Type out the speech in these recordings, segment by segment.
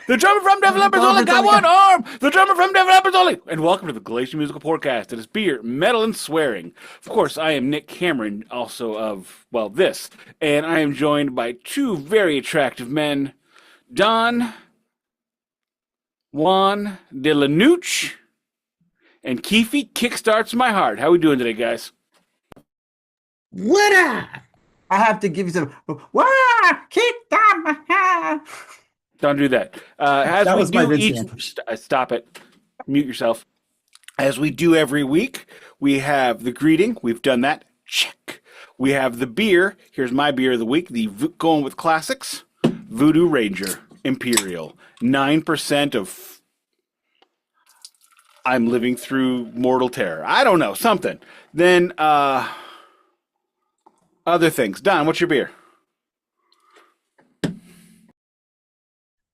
The drummer from Def Leppard's only got one arm. The drummer from Def Leppard's only. And welcome to the Glacially Musical Podcast. It is beer, metal, and swearing. Of course, I am Nick Cameron, also of, well, this. And I am joined by two very attractive men, Don Juan de la Nooch and Keefy Kickstarts My Heart. How are we doing today, guys? What up? I have to give you some. Kickstart my heart. Don't do that. As That we was my do Vince stop it. Mute yourself. As we do every week, we have the greeting. We've done that. Check. We have the beer. Here's my beer of the week. Going with classics. Voodoo Ranger Imperial. 9% of I'm living through mortal terror. I don't know. Something. Then other things. Don, what's your beer?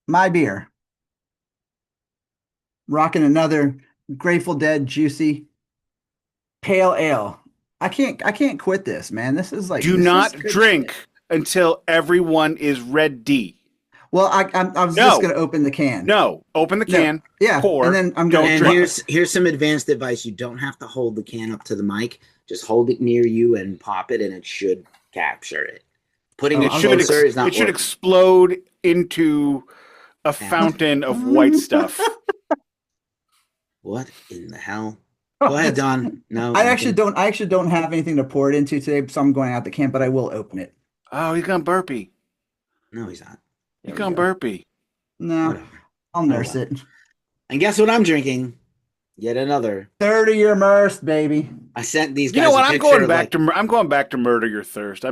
My beer. Rocking another Grateful Dead juicy pale ale. I can't quit this, man. This is like Do this not is good drink shit. until everyone is ready. Well, I was just gonna open the can. No, open the can. Yeah, pour, and then I'm don't going. And drink. here's some advanced advice. You don't have to hold the can up to the mic. Just hold it near you and pop it, and it should capture it. Putting it closer is not It should working. explode into a fountain of white stuff. What in the hell? Go ahead, Don. No, I actually don't have anything to pour it into today, so I'm going out the can, but I will open it. Oh, he's gone burpee. No, he's not. He's gone burpee. No, Whatever. I'll nurse it. And guess what I'm drinking? Yet another. 30-year immersed, baby. I sent these guys. You know what? a I'm picture going of, back to I'm going back to Murder Your Thirst.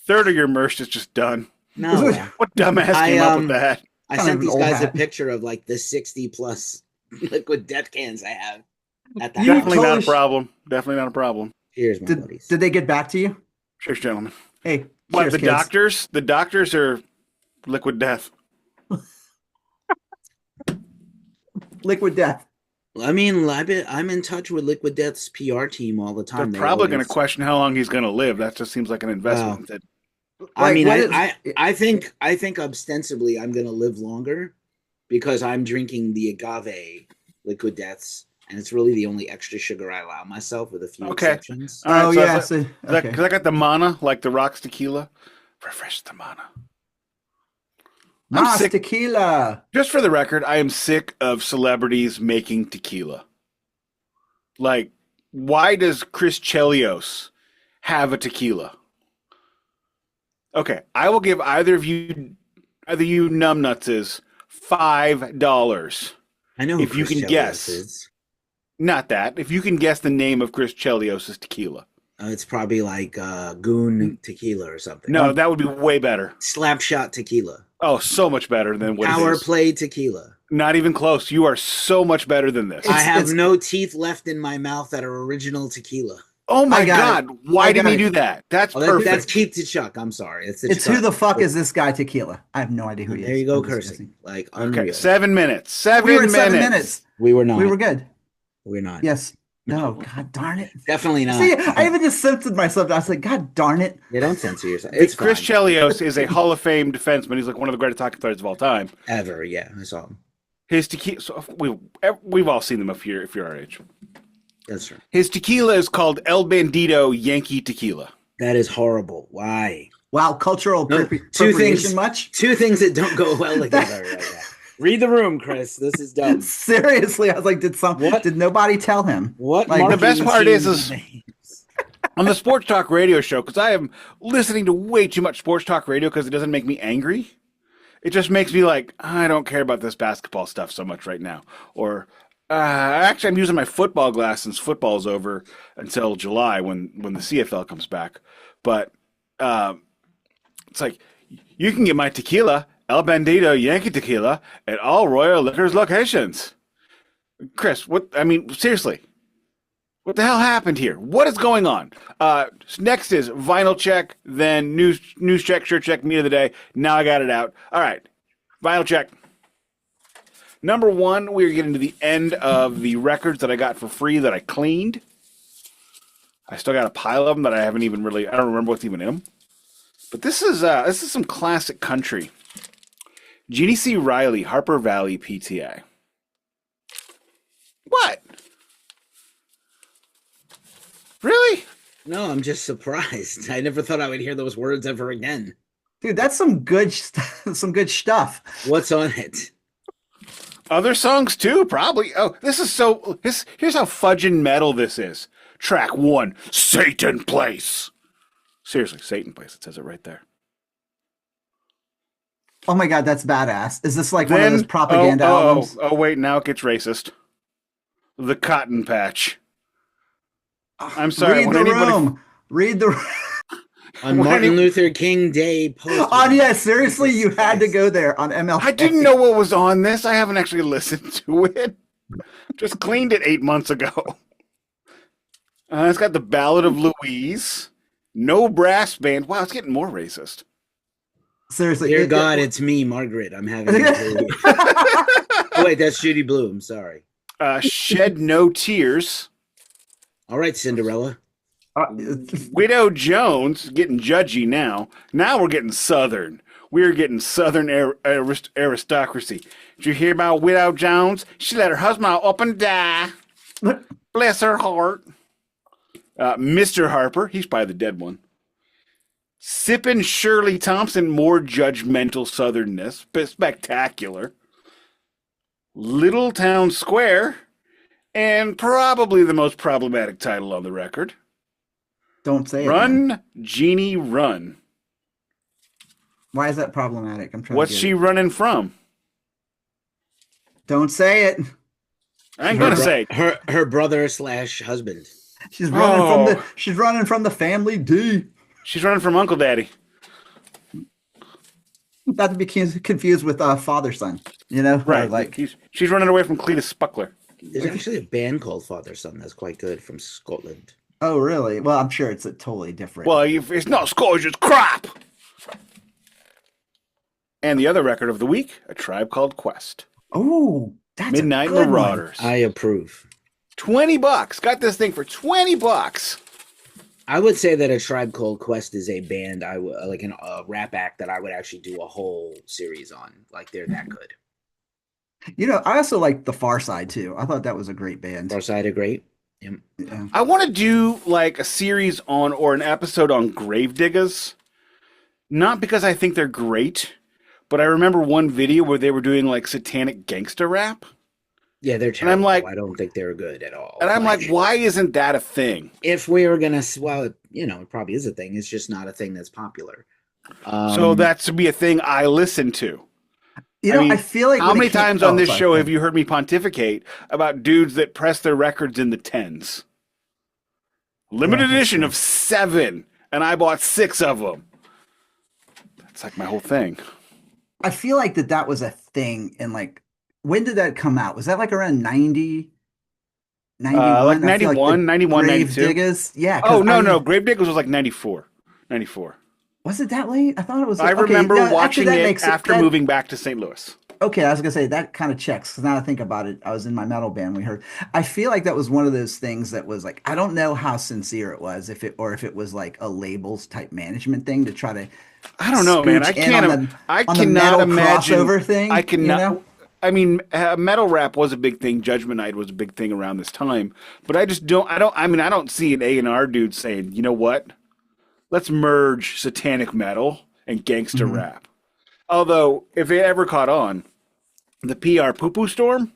Third of Your Merst is just done. No. What dumbass came up with that? I Kind sent of an these old guys a hat. picture of like the 60+ liquid death cans I have at the You house. Definitely not a totally problem. Definitely not a problem. Here's my Did buddies. they get back to you? Cheers, gentlemen. Hey, What, cheers, the kids. doctors? The doctors are liquid death. Liquid death. I mean, I'm in touch with Liquid Death's PR team all the time. They're probably going to question how long he's going to live. That just seems like an investment. That I mean, what I think ostensibly I'm going to live longer because I'm drinking the agave Liquid Deaths, and it's really the only extra sugar I allow myself, with a few exceptions. All right, Oh so yeah, it's so, like, okay. because I got the mana, like the rocks tequila. Refresh the mana. I'm Mas sick. tequila. Just for the record, I am sick of celebrities making tequila. Like, why does Chris Chelios have a tequila? Okay, I will give either you numbnutses $5 I know who if you Chris can Chelios guess. is. Not that. If you can guess the name of Chris Chelios' tequila. It's probably like Goon Tequila or something. No, that would be way better. Slapshot Tequila. Oh, so much better than what it Power is. Play Tequila. Not even close. You are so much better than this. I have it's- no teeth left in my mouth that are original tequila. Oh my I got God. Why I didn't got he it. do that? That's Oh, perfect. that's Keith to Chuck. I'm sorry. It's Who the fuck is this guy tequila? I have no idea who he is. There you go, I'm just cursing. guessing. Like, Okay, unreal. 7 minutes. We were at 7 minutes. We were not. We were good. We're not. Yes. No, God darn it. Definitely not. See, I even just censored myself. I was like, God darn it. You don't censor yourself. It's Chris fine. Chelios is a Hall of Fame defenseman. He's like one of the greatest hockey players of all time. Ever, yeah. I saw him. His tequila, so we've all seen them if you're our age. That's true. His tequila is called El Bandito Yankee Tequila. That is horrible. Why? Wow, cultural No, appropriation much? Two things that don't go well together right now. Read the room, Chris. This is dumb. Seriously, I was like, What? did nobody tell him? What? Like, The best part is marketing on the sports talk radio show, because I am listening to way too much sports talk radio because it doesn't make me angry. It just makes me like, I don't care about this basketball stuff so much right now. Or actually, I'm using my football glass since football's over until July when the CFL comes back. But it's like, you can get my tequila, El Bandito Yankee Tequila, at all Royal Liquors locations. Chris, seriously. What the hell happened here? What is going on? Next is vinyl check, then news check, shirt check, meat of the day. Now I got it out. All right, vinyl check. Number one, we're getting to the end of the records that I got for free that I cleaned. I still got a pile of them that I haven't even really. I don't remember what's even in them. But this is some classic country. Jeannie C. Reilly, Harper Valley, PTA. What? Really? No, I'm just surprised. I never thought I would hear those words ever again. Dude, that's some good stuff. What's on it? Other songs too, probably. Oh, here's how fudging metal this is. Track 1, Satan Place. Seriously, Satan Place. It says it right there. Oh my God, that's badass. Is this like one of those propaganda albums? Oh, wait, now it gets racist. The Cotton Patch. I'm sorry. Read the room. Read the room. On Martin Luther King Day post. Oh yeah, seriously, you had to go there on MLK. I didn't know what was on this. I haven't actually listened to it. Just cleaned it 8 months ago. It's got the Ballad of Louise. No brass band. Wow, it's getting more racist. Seriously. Dear God, it's me, Margaret. I'm having a Oh wait, that's Judy Blume. Sorry. Shed No Tears. All right, Cinderella. Widow Jones, getting judgy now. Now we're getting Southern. We're getting Southern aristocracy. Did you hear about Widow Jones? She let her husband out up and die. Bless her heart. Mr. Harper, he's probably the dead one. Sippin' Shirley Thompson, more judgmental southernness, but spectacular. Little Town Square, and probably the most problematic title on the record. Don't say it. Run, Jeannie, Run. Why is that problematic? I'm trying. What's she running from? Don't say it. I ain't gonna say her brother / husband. She's running from the family D. She's running from Uncle Daddy. Not to be confused with father son. You know, right? Like she's running away from Cletus Spuckler. There's actually a band called Father Son that's quite good from Scotland. Oh, really? Well, I'm sure it's a totally different. Well, it's not Scottish, it's crap. And the other record of the week, A Tribe Called Quest. Oh, that's Midnight a good Marauders. One. I approve. $20. Got this thing for $20. I would say that A Tribe Called Quest is a band a rap act that I would actually do a whole series on. Like they're that good. You know, I also like the Far Side too. I thought that was a great band. Far Side are great. Yep. Yeah. I want to do like a series on or an episode on Gravediggers. Not because I think they're great, but I remember one video where they were doing like satanic gangster rap. Yeah, they're terrible. And I'm like, I don't think they're good at all. And I'm like, why isn't that a thing? If we were gonna, well, you know, it probably is a thing. It's just not a thing that's popular. So that should be a thing I listen to. You know, I feel like how many times on this show have you heard me pontificate about dudes that press their records in the 10s? Limited edition of 7, and I bought 6 of them. That's like my whole thing. I feel like that was a thing, and like, when did that come out? Was that like around 90? 91? Like 91, like 91, 92. Gravediggers? Yeah. Oh, no. Gravediggers was like 94. 94. Was it that late? I thought it was. I remember watching it after moving back to St. Louis. Okay, I was gonna say that kind of checks because now I think about it, I was in my metal band. We heard. I feel like that was one of those things that was like I don't know how sincere it was, if it was like a labels type management thing to try to. I don't know, man. I cannot imagine crossover thing. I cannot. You know? I mean, metal rap was a big thing. Judgment Night was a big thing around this time, but I just don't. I don't see an A&R dude saying, you know what? Let's merge satanic metal and gangster rap. Although, if it ever caught on, the PR poo-poo storm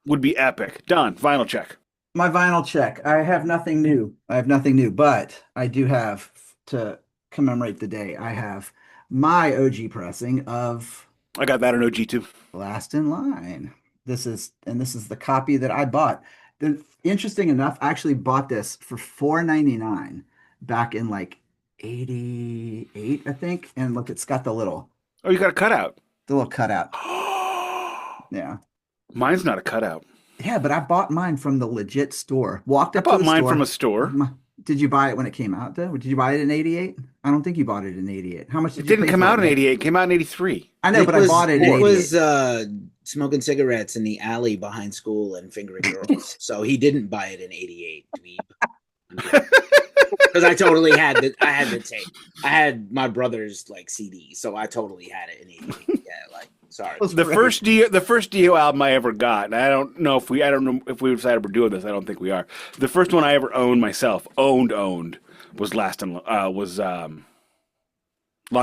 would be epic. Done. Vinyl check. My vinyl check. I have nothing new. But I do have, to commemorate the day, I have my OG pressing of... I got that on OG too. Last in Line. This is the copy that I bought. Interesting enough, I actually bought this for $4.99 back in like 88, I think. And look, it's got the little... Oh, you got a cutout. The little cutout. Yeah. Mine's not a cutout. Yeah, but I bought mine from the legit store. I bought mine from a store. Did you buy it when it came out, though? Did you buy it in 88? I don't think you bought it in 88. How much did you pay? It didn't come out in 88. It came out in 83. I know, but I bought it in 88. It was smoking cigarettes in the alley behind school and fingering girls. So he didn't buy it in 88, dweeb. Because I totally had the tape. I had my brother's like CD, so I totally had it in 88. Yeah, like Sorry. The first Dio album I ever got, and I don't know if we decided we're doing this. I don't think we are. The first one I ever owned myself, owned, was Lock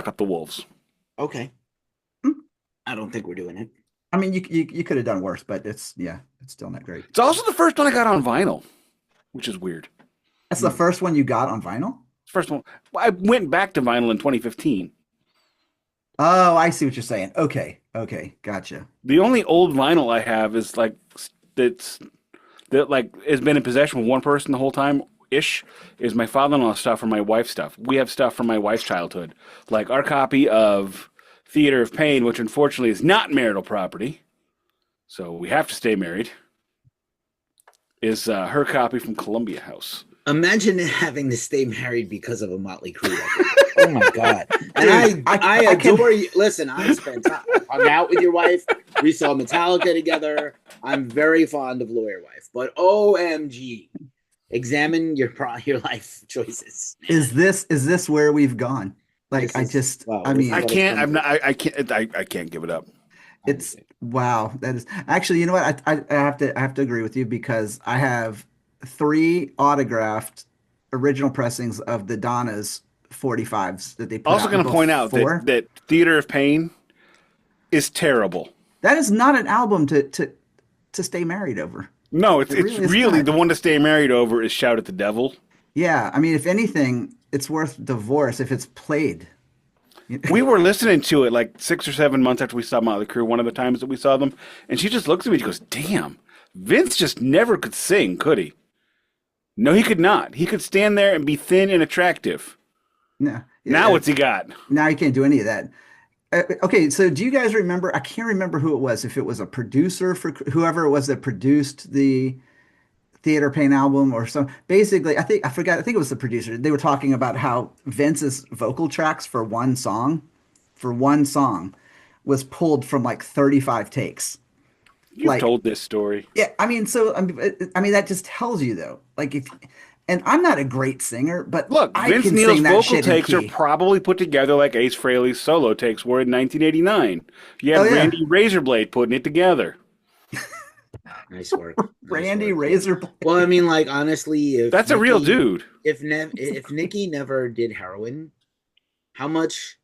Up the Wolves. Okay. I don't think we're doing it. I mean, you could have done worse, but it's still not great. It's also the first one I got on vinyl, which is weird. That's the first one you got on vinyl? First one. I went back to vinyl in 2015. Oh, I see what you're saying. Okay, gotcha. The only old vinyl I have is that has been in possession with one person the whole time ish. Is my father-in-law's stuff or my wife's stuff. We have stuff from my wife's childhood, like our copy of Theater of Pain, which unfortunately is not marital property, so we have to stay married. Is her copy from Columbia House. Imagine having to stay married because of a Motley Crue record. Oh my God. And Dude, I adore you. Listen, I spent time. I hung out with your wife. We saw Metallica together. I'm very fond of Lawyer Wife. But OMG, examine your life choices. Is this where we've gone? Like, I mean, I can't give it up. It's wow. That is actually, you know what? I have to agree with you because I have 3 autographed original pressings of the Donna's 45s that they put Also out. going to point out that Theater of Pain is terrible. That is not an album to stay married over. No, it's really the one to stay married over is Shout at the Devil. Yeah, I mean, if anything, it's worth divorce if it's played. We were listening to it like 6 or 7 months after we saw Motley Crue, one of the times that we saw them, and she just looks at me and she goes, "Damn, Vince just never could sing, could he?" No, he could not. He could stand there and be thin and attractive. No. Now what's he got? Now you can't do any of that. Okay, so do you guys remember? I can't remember who it was. If it was a producer for whoever it was that produced the Theater Pain album or some. Basically, I think it was the producer. They were talking about how Vince's vocal tracks for one song was pulled from like 35 takes. You've told this story. Yeah, I mean, that just tells you though. And I'm not a great singer, but look, I Vince can Neil's sing that vocal shit takes in are key. probably put together like Ace Frehley's solo takes were in 1989. You had Randy Razorblade putting it together. Nice work. Randy Razorblade. Well, I mean, like, honestly, That's a real dude. If Nikki never did heroin, how much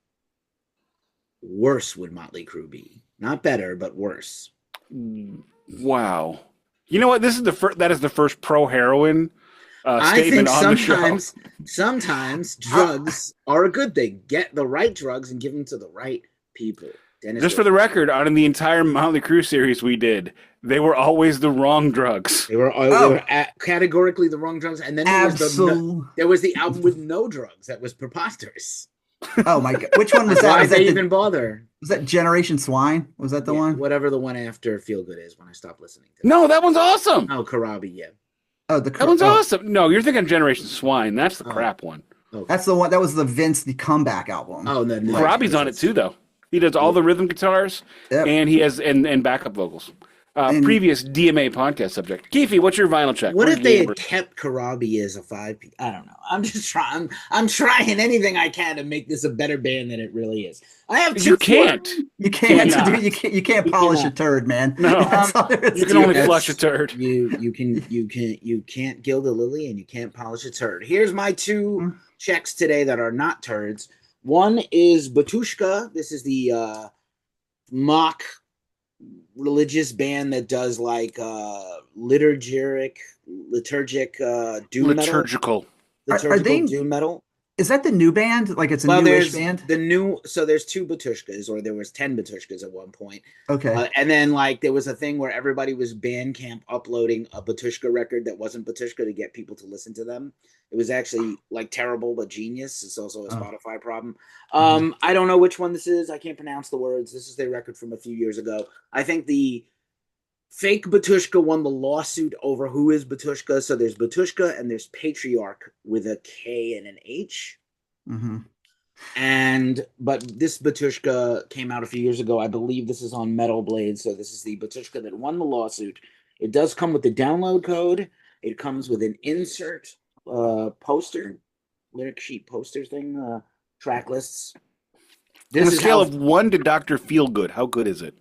worse would Motley Crue be? Not better, but worse. Wow. You know what? That is the first pro heroin statement on the show. Sometimes drugs are a good thing. Get the right drugs and give them to the right people. Just for the record, on the entire Motley Crue series we did, they were always the wrong drugs. They were categorically the wrong drugs, and then there was the album with no drugs. That was preposterous. Oh my God! Which one was that? Why they even bother? Was that Generation Swine? Was that the one? Whatever the one after Feel Good is when I stopped listening to it. No, that one's awesome. Oh, Corabi, yeah. Oh, that one's awesome. No, you're thinking Generation Swine. That's the crap one. Okay. That's the one. That was the comeback album. Oh, no. Corabi's on it too, though. He does all the rhythm guitars, and he has and backup vocals. Previous DMA podcast subject. Keefy, what's your vinyl check? What if they had kept Corabi as a 5-piece? I don't know. I'm just trying. I'm trying anything I can to make this a better band than it really is. I have two. You can't. You can't polish a turd, man. No, you can only flush a turd. You can't gild a lily and you can't polish a turd. Here's my 2 checks today that are not turds. One is Batushka. This is the mock religious band that does like liturgic doom liturgical doom metal. Is that the new band? Like it's a newish band? So there's 2 Batushkas, or there was 10 Batushkas at one point. Okay. And then like there was a thing where everybody was Bandcamp uploading a Batushka record that wasn't Batushka to get people to listen to them. It was actually like terrible but genius. It's also a Spotify problem. I don't know which one this is. I can't pronounce the words. This is their record from a few years ago. I think the fake Batushka won the lawsuit over who is Batushka. So there's Batushka and there's Patriarch with a K and an H. Mm-hmm. But this Batushka came out a few years ago. I believe this is on Metal Blade. So this is the Batushka that won the lawsuit. It does come with the download code. It comes with an insert poster, lyric sheet poster thing, track lists. On a scale of 1 to Dr. Feelgood, how good is it?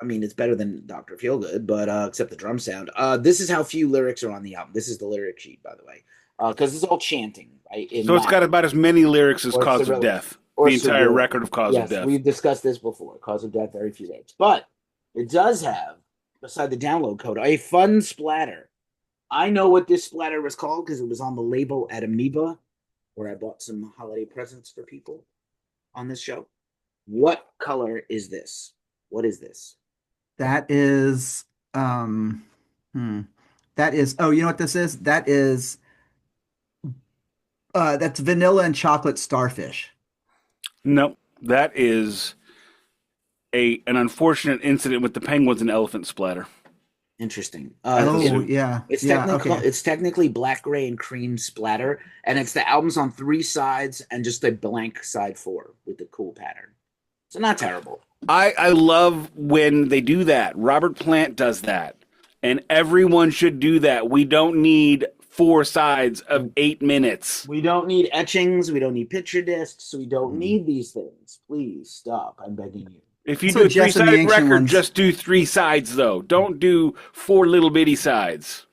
I mean, it's better than Dr. Feelgood, but except the drum sound. This is how few lyrics are on the album. This is the lyric sheet, by the way, because it's all chanting. Right? So it's got about as many lyrics as Cause of Death. Or the entire record of Cause of Death. We've discussed this before. Cause of Death, very few lyrics. But it does have, beside the download code, a fun splatter. I know what this splatter was called because it was on the label at Amoeba, where I bought some holiday presents for people on this show. What color is this? What is this? That is, that is, oh, you know what this is? That is, that's vanilla and chocolate starfish. No, that is an unfortunate incident with the penguins and elephant splatter. Interesting. It's technically black, gray, and cream splatter, and it's the album's on 3 sides and just a blank side 4 with the cool pattern. So not terrible. I love when they do that. Robert Plant does that, and everyone should do that. We don't need 4 sides of 8 minutes. We don't need etchings. We don't need picture discs. We don't need these things. Please stop. I'm begging you. If you do a 3-sided record, just do 3 sides, though. Don't do 4 little bitty sides.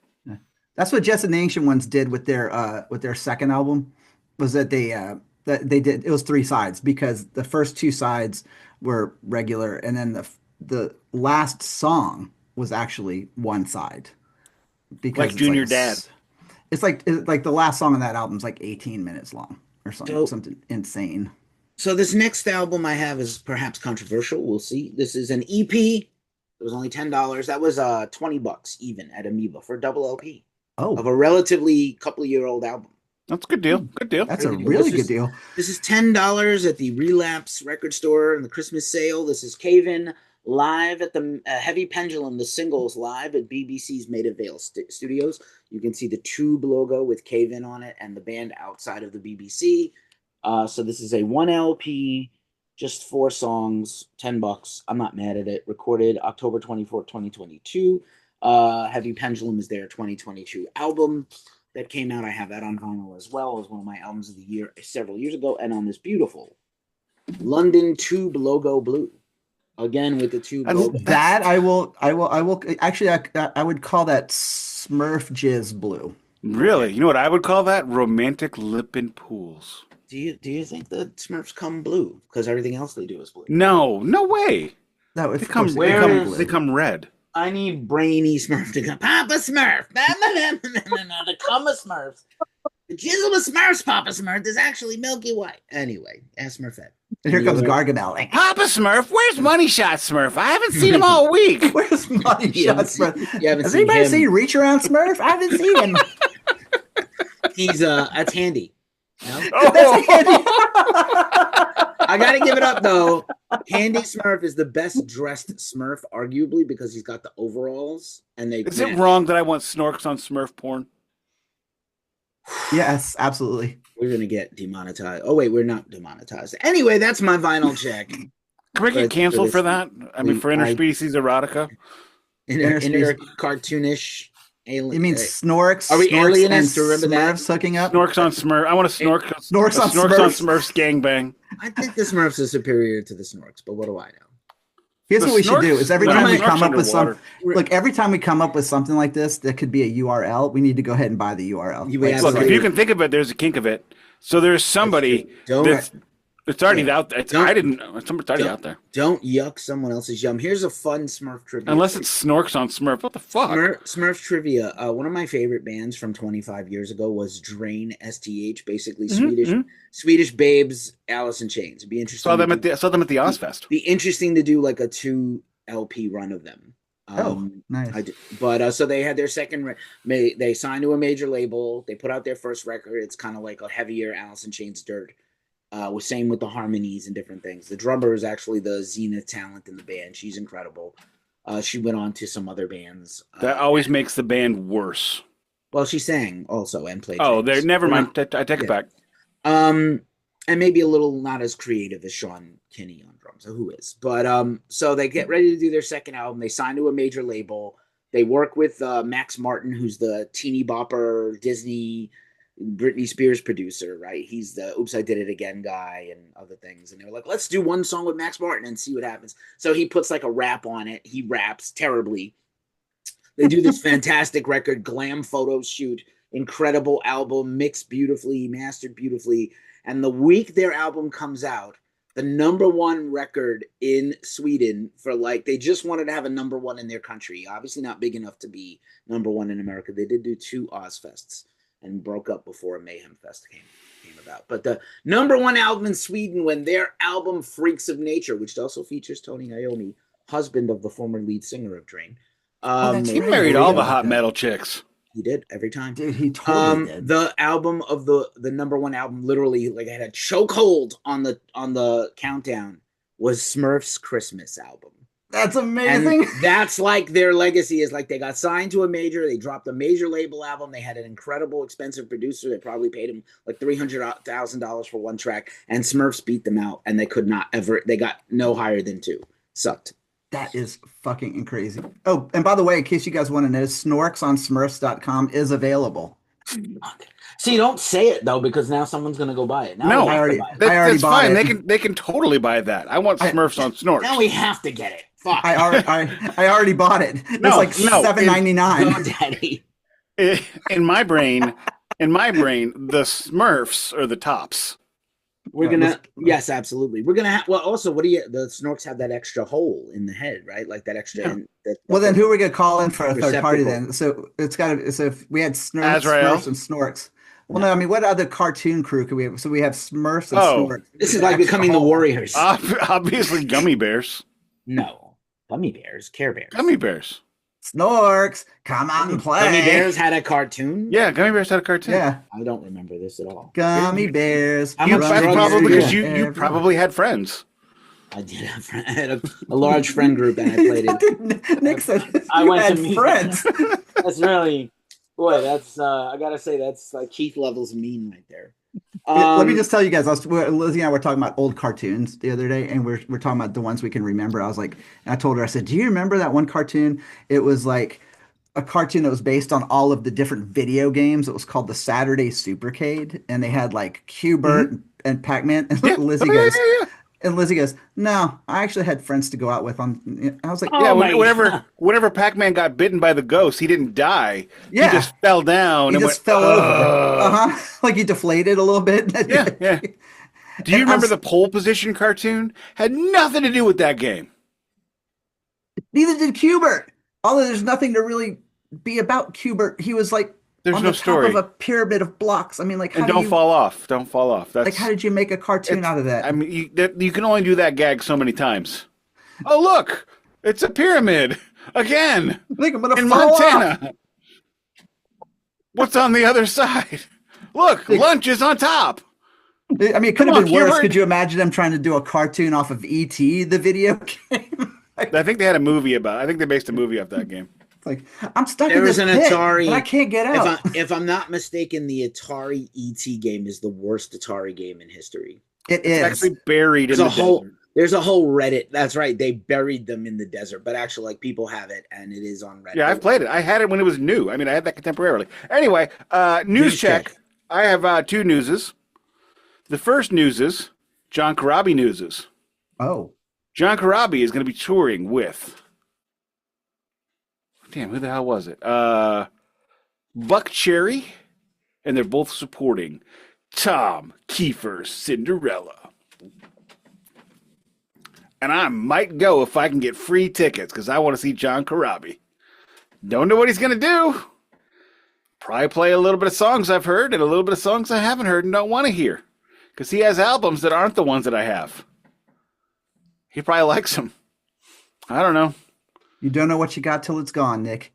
That's what Jess and the Ancient Ones did with their second album. Was that they did it was 3 sides because the first 2 sides were regular, and then the last song was actually 1 side. Because like Junior Dad. It's like the last song on that album is like 18 minutes long or something, something insane. So this next album I have is perhaps controversial. We'll see. This is an EP. It was only $10. That was $20 even at Amoeba for a double LP of a relatively couple-year-old album. That's a good deal. Good deal. That's a really good deal. This is $10 at the Relapse record store in the Christmas sale. This is Cave-In live at the Heavy Pendulum, the singles live at BBC's Maida Vale Studios. You can see the Tube logo with Cave-In on it and the band outside of the BBC. So this is a 1 LP, just 4 songs, $10. I'm not mad at it. Recorded October 24th, 2022. Heavy Pendulum is their 2022 album that came out. I have that on vinyl as well. It was one of my albums of the year several years ago. And on this beautiful London Tube logo blue. Again with the Tube logo. That I will actually I would call that Smurf Jizz blue. Really? You know what I would call that? Romantic Lippin Pools. Do you think the Smurfs come blue? Because everything else they do is blue. No way. No, they come red. I need brainy Smurf to come. Papa Smurf. The comma Smurfs. The Jizzle of Smurfs, Papa Smurf, is actually milky white. Anyway, ask Smurfette. And here comes Gargamel. Papa Smurf, where's Money Shot Smurf? I haven't seen him all week. Where's Money Shot Smurf? Has anybody seen Reach Around Smurf? I haven't seen him. He's that's handy. No? Oh. I gotta give it up though. Handy Smurf is the best dressed Smurf, arguably, because he's got the overalls and they. Is it wrong that I want Snorks on Smurf porn? Yes, absolutely. We're gonna get demonetized. Oh wait, we're not demonetized. Anyway, that's my vinyl check. Can we get canceled for that? I mean, for interspecies erotica, cartoonish. Alien, you mean Snorks? Are we alienists? Remember Smurfs that? Hooking up? Snorks on Smurf. I want a Snorks on Smurfs gangbang. I think the Smurfs are superior to the Snorks, but what do I know? Here's what we should do: is every time we come up with every time we come up with something like this that could be a URL, we need to go ahead and buy the URL. Look, if you can think of it, there's a kink of it. So there's somebody that's it's already out there. Somebody's already out there. Don't yuck someone else's yum. Here's a fun Smurf trivia. Unless it's Snorks on Smurf. What the fuck? Smurf trivia. One of my favorite bands from 25 years ago was Drain, S.T.H. Basically Swedish babes, Alice in Chains. It'd be interesting. Saw them at the Ozfest. Be interesting to do like a 2 LP run of them. Nice. But so they had their second. They signed to a major label. They put out their first record. It's kind of like a heavier Alice in Chains dirt. Was same with the harmonies and different things. The drummer is actually the zenith talent in the band. She's incredible. She went on to some other bands. That always makes the band worse. Well, she sang also and played. Oh, there. Never mind. I take it back. And maybe a little not as creative as Sean Kinney on drums. So who is? But so they get ready to do their second album. They sign to a major label. They work with Max Martin, who's the teeny bopper Disney, Britney Spears producer, right? He's the Oops, I Did It Again guy and other things. And they were like, let's do one song with Max Martin and see what happens. So he puts like a rap on it. He raps terribly. They do this fantastic record, glam photo shoot, incredible album, mixed beautifully, mastered beautifully. And the week their album comes out, the #1 record in Sweden for like, they just wanted to have a #1 in their country. Obviously not big enough to be #1 in America. They did do 2 Ozfests and broke up before a Mayhem Fest came about. But the #1 album in Sweden, when their album Freaks of Nature, which also features Tony Iommi, husband of the former lead singer of Drain. He married all the hot metal chicks. He did every time. Dude, he totally did. The album of the #1 album, literally, like, I had a chokehold on the countdown, was Smurfs' Christmas album. That's amazing. And that's like their legacy, is like they got signed to a major, they dropped a major label album, they had an incredible expensive producer, they probably paid him like $300,000 for one track, and Smurfs beat them out, and they got no higher than 2. Sucked. That is fucking crazy. Oh, and by the way, in case you guys want to know, Snorks on Smurfs.com is available. See, don't say it though, because now someone's gonna go buy it. Now No, I already that's bought fine. it. They can totally buy that. I want Smurfs on Snorks. Now we have to get it. Fuck. I already bought it. It's like $7.99. Go, Daddy. In my brain, the Smurfs are the tops. We're gonna, yes, absolutely. We're gonna have. Well, also, the Snorks have that extra hole in the head, right? Like that extra. Yeah. Well, then who are we gonna call in for a third party then? So it's got to. So if we had Smurfs and Snorks. Well, no, I mean, what other cartoon crew could we have? So we have Smurfs and Snorks. This is like becoming the Warriors. Obviously, Gummy Bears. No, Gummy Bears, Care Bears. Gummy Bears. Snorks, come on and play. Gummy Bears had a cartoon? Yeah, Gummy Bears had a cartoon. Yeah. I don't remember this at all. Gummy Bears. Probably because you probably had friends. I did have I had a large friend group and I played it. Nick said I went had to friends. That's really, boy, that's, I gotta say, that's like Keith levels mean right there. Let me just tell you guys, Lizzie and I were talking about old cartoons the other day, and we're talking about the ones we can remember. I was like, and I told her, I said, do you remember that one cartoon? It was like a cartoon that was based on all of the different video games. It was called the Saturday Supercade, and they had like Q-Bert and Pac-Man. And Lizzie goes, no, I actually had friends to go out with on. I was like, whenever Pac-Man got bitten by the ghost, he didn't die. Yeah. He just fell down. He just fell over. Like he deflated a little bit. Yeah. Do you remember the pole position cartoon? Had nothing to do with that game. Neither did Q-Bert. Although there's nothing to really be about Q-Bert. He was like, there's on no the story top of a pyramid of blocks. I mean, like, don't fall off. Don't fall off. Like, how did you make a cartoon out of that? I mean, you can only do that gag so many times. Oh, look, it's a pyramid again. I think I'm gonna in fall Montana. off. What's on the other side? Look, lunch is on top. I mean, it could have been worse. Could you imagine them trying to do a cartoon off of E.T., the video game? I think they had a movie about it. I think they based a movie off that game. Like, I'm stuck in this pit, Atari, and I can't get out. If I'm not mistaken, the Atari ET game is the worst Atari game in history. It's actually buried in the desert. There's a whole Reddit. That's right. They buried them in the desert, but actually, like, people have it, and it is on Reddit. Yeah, I've played it. I had it when it was new. I mean, I had that contemporarily. Anyway, news check. I have 2 newses. The first news is John Corabi newses. Oh. John Corabi is going to be touring with... Damn, who the hell was it? Buck Cherry, and they're both supporting Tom Kiefer Cinderella. And I might go if I can get free tickets, because I want to see John Corabi. Don't know what he's going to do. Probably play a little bit of songs I've heard, and a little bit of songs I haven't heard and don't want to hear. Because he has albums that aren't the ones that I have. He probably likes them. I don't know. You don't know what you got till it's gone, Nick.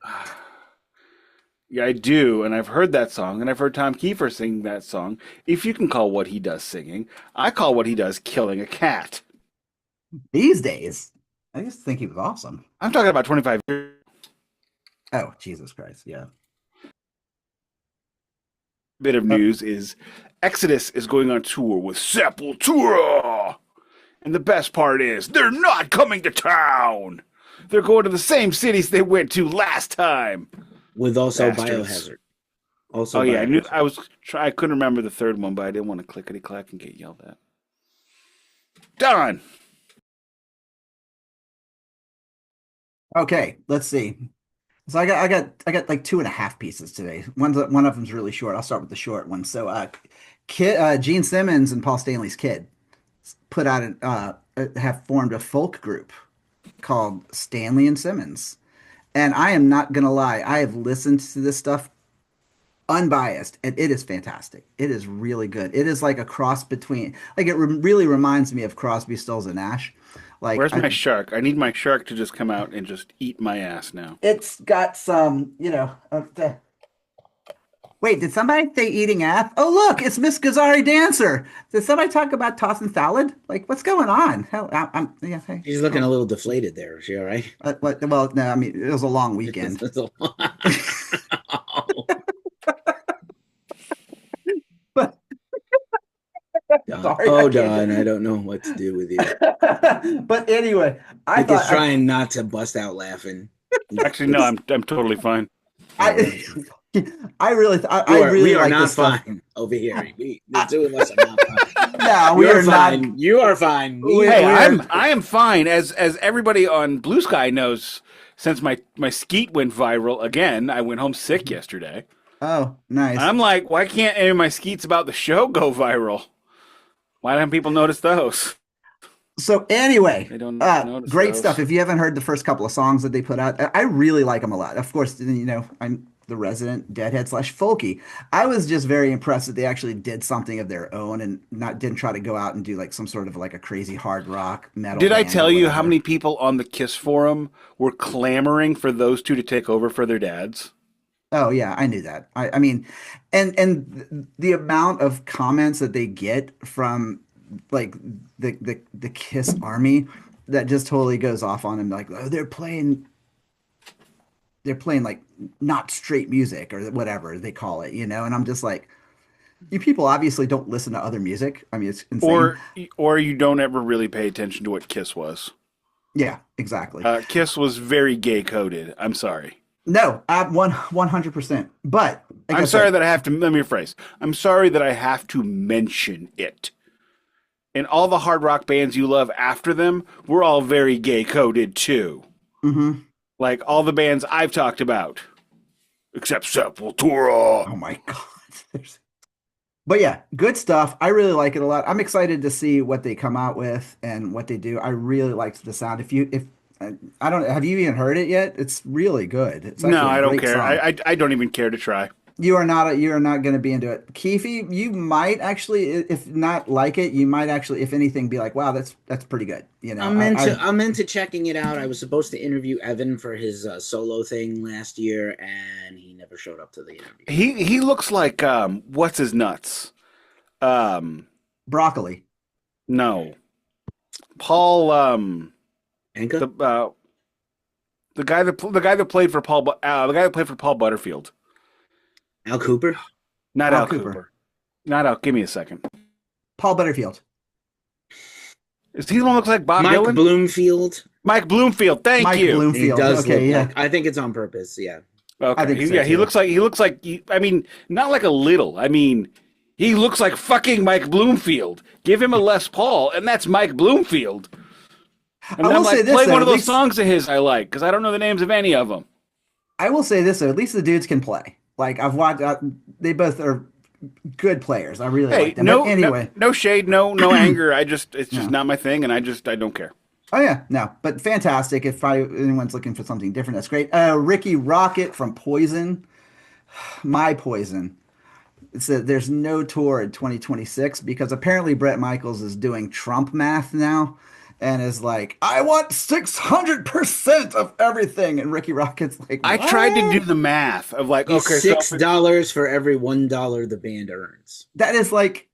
Yeah, I do, and I've heard that song, and I've heard Tom Kiefer sing that song. If you can call what he does singing, I call what he does killing a cat. These days, I just think he was awesome. I'm talking about 25 years. Oh, Jesus Christ, yeah. Bit of news is Exodus is going on tour with Sepultura. And the best part is, they're not coming to town. They're going to the same cities they went to last time. With also Bastards. Biohazard. Also, Oh yeah, I knew Biohazard. I couldn't remember the third one, but I didn't want to clickety clack and get yelled at. Done. Okay, let's see. So I got like 2.5 pieces today. One of them's really short. I'll start with the short one. So Gene Simmons and Paul Stanley's kid put out have formed a folk group called Stanley and Simmons. And I am not gonna lie, I have listened to this stuff unbiased, and it is fantastic. It is really good. It is like a cross between, like it really reminds me of Crosby, Stills, and Nash. Like Where's my shark? I need my shark to just come out and just eat my ass now. it's got some, wait, did somebody say eating ass? Oh, look, it's Miss Gazzari Dancer. Did somebody talk about tossing salad? Like, what's going on? Hell, yeah, hey. She's looking a little deflated there. Is she all right? Well, no, I mean, it was a long weekend. But sorry, I Don, I don't know what to do with you. But anyway, I Like he's thought trying not to bust out laughing. Actually, no, I'm totally fine. I really We are like not this stuff. fine over here. The two of us are not fine. No, we You're are fine. not. You are fine. Hey, We're- I am fine. As everybody on Blue Sky knows, since my skeet went viral again, I went home sick yesterday. Oh, nice. I'm like, why can't any of my skeets about the show go viral? Why don't people notice those? So anyway, They don't notice great those. stuff. If you haven't heard the first couple of songs that they put out, I really like them a lot. Of course, I'm the resident Deadhead / folky. I was just very impressed that they actually did something of their own and didn't try to go out and do like some sort of like a crazy hard rock metal. Did I band tell or you how whatever. many people on the Kiss forum were clamoring for those two to take over for their dads? Oh yeah, I knew that. I mean, and the amount of comments that they get from like the Kiss army that just totally goes off on them, like, oh, they're playing like not straight music or whatever they call it, and I'm just like, you people obviously don't listen to other music. I mean, it's insane. Or you don't ever really pay attention to what Kiss was. Yeah, exactly. Kiss was very gay coded. I'm sorry. No, 100%. But like I'm sorry that I have to. Let me rephrase. I'm sorry that I have to mention it. And all the hard rock bands you love after them, we're all very gay coded too. Mm-hmm. Like all the bands I've talked about, except Sepultura. Oh my God. But yeah, good stuff. I really like it a lot. I'm excited to see what they come out with and what they do. I really liked the sound. If I don't, have you even heard it yet? It's really good. It's No, actually a I don't great care. song. I don't even care to try. You are not going to be into it. Keefy, you might actually, if not like it, you might actually, if anything, be like, wow, that's pretty good. I'm into checking it out. I was supposed to interview Evan for his solo thing last year, and he never showed up to the interview. He looks like what's his nuts? Broccoli. No, Paul. Anka? The guy that played for Paul Butterfield. Al Cooper? Not Al Al Cooper. Cooper. Not Al. Give me a second. Paul Butterfield. Is he the one who looks like Bob Mike Dylan? Bloomfield. Mike Bloomfield. Thank Mike you. He Bloomfield. does Okay, look yeah. like, I think it's on purpose, yeah. Okay. I think so, He too. looks like. I mean, not like a little. I mean, he looks like fucking Mike Bloomfield. Give him a Les Paul, and that's Mike Bloomfield. And I I'm will say like, this, play though, one of at those least- songs of his I like because I don't know the names of any of them. I will say this, though, at least the dudes can play. Like I've watched, they both are good players. I really Hey, like them. no, But anyway, no shade, no anger. It's just No. not my thing, and I don't care. oh yeah, no, but fantastic. If anyone's looking for something different, that's great. Rikki Rocket from Poison, My Poison. It said there's no tour in 2026 because apparently Bret Michaels is doing Trump math now and is like, I want 600% of everything. And Rikki Rocket's like, I tried to do the math of like, It's okay, so $6 for every $1 the band earns. that is like,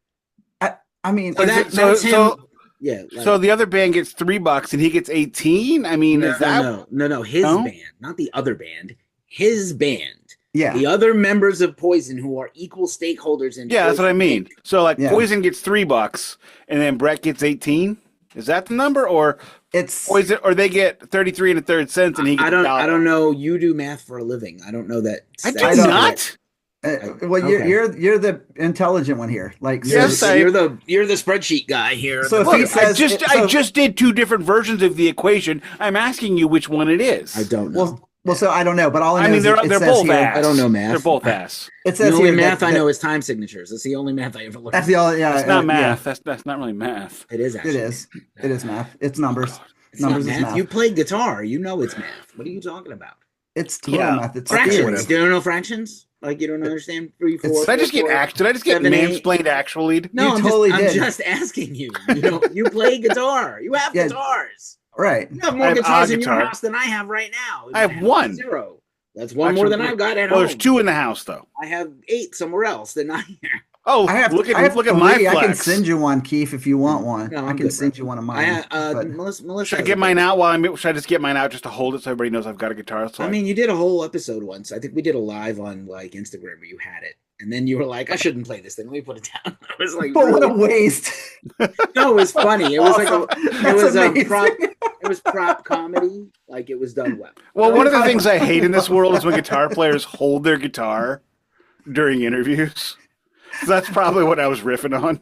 I mean, So Is it- that's him. so- Yeah. Like, so the other band gets $3 and he gets 18. I mean, no, is that no. His No? band, not the other band. His band. yeah. The other members of Poison who are equal stakeholders in. Yeah, that's what I Poison mean. Inc. So like, Yeah. Poison gets $3 and then Brett gets 18. Is that the number, or It's Poison, or they get 33 1/3 cents and he gets I don't $1? know. You do math for a living. I don't know that. I that's do don't- not. Well, Okay. you're the intelligent one here. Like, so, Yes, You're the spreadsheet guy here. So if Look, he says, I just did two different versions of the equation. I'm asking you which one it is. I don't know. well, so I don't know, but all I know is they're it says both here, ass. I don't know math. They're both ass. It The says only here math that, I know is time signatures. That's the only math I ever looked that's at. the only. Yeah, It's not yeah. math. That's not really math. It is actually. It is. It is math. It's numbers. It's Numbers not is math. math. You play guitar. You know it's math. What are you talking about? It's total Yeah. math. It's Fractions. theory. Do you don't know fractions? Like you don't understand 3, 4. It's- Did I just get 7, 8. mansplained actually? No, You totally I'm did. just asking you. You play guitar. You have Yeah. guitars. Right. You have I more have guitars a in your guitar. house than I have right now. I have one. 0. That's one more than I've got at Well, home. there's 2 in the house though. I have 8 somewhere else than I here. Oh, I have. look at I have my 3. flex. I can send you one, Keith, if you want one. No, I I'm can good, send bro. you one of mine. but- Melissa. Should I get mine out should I just get mine out just to hold it so everybody knows I've got a guitar? So I mean, you did a whole episode once. I think we did a live on like Instagram where you had it, and then you were like, "I shouldn't play this thing. Let me put it down." I was like, but what a really? waste! No, it was funny. It was Awesome. like it That's was amazing. prop. It was prop comedy. Like it was done well. well, one of the things I hate in this world is when guitar players hold their guitar during interviews. So that's probably what I was riffing on.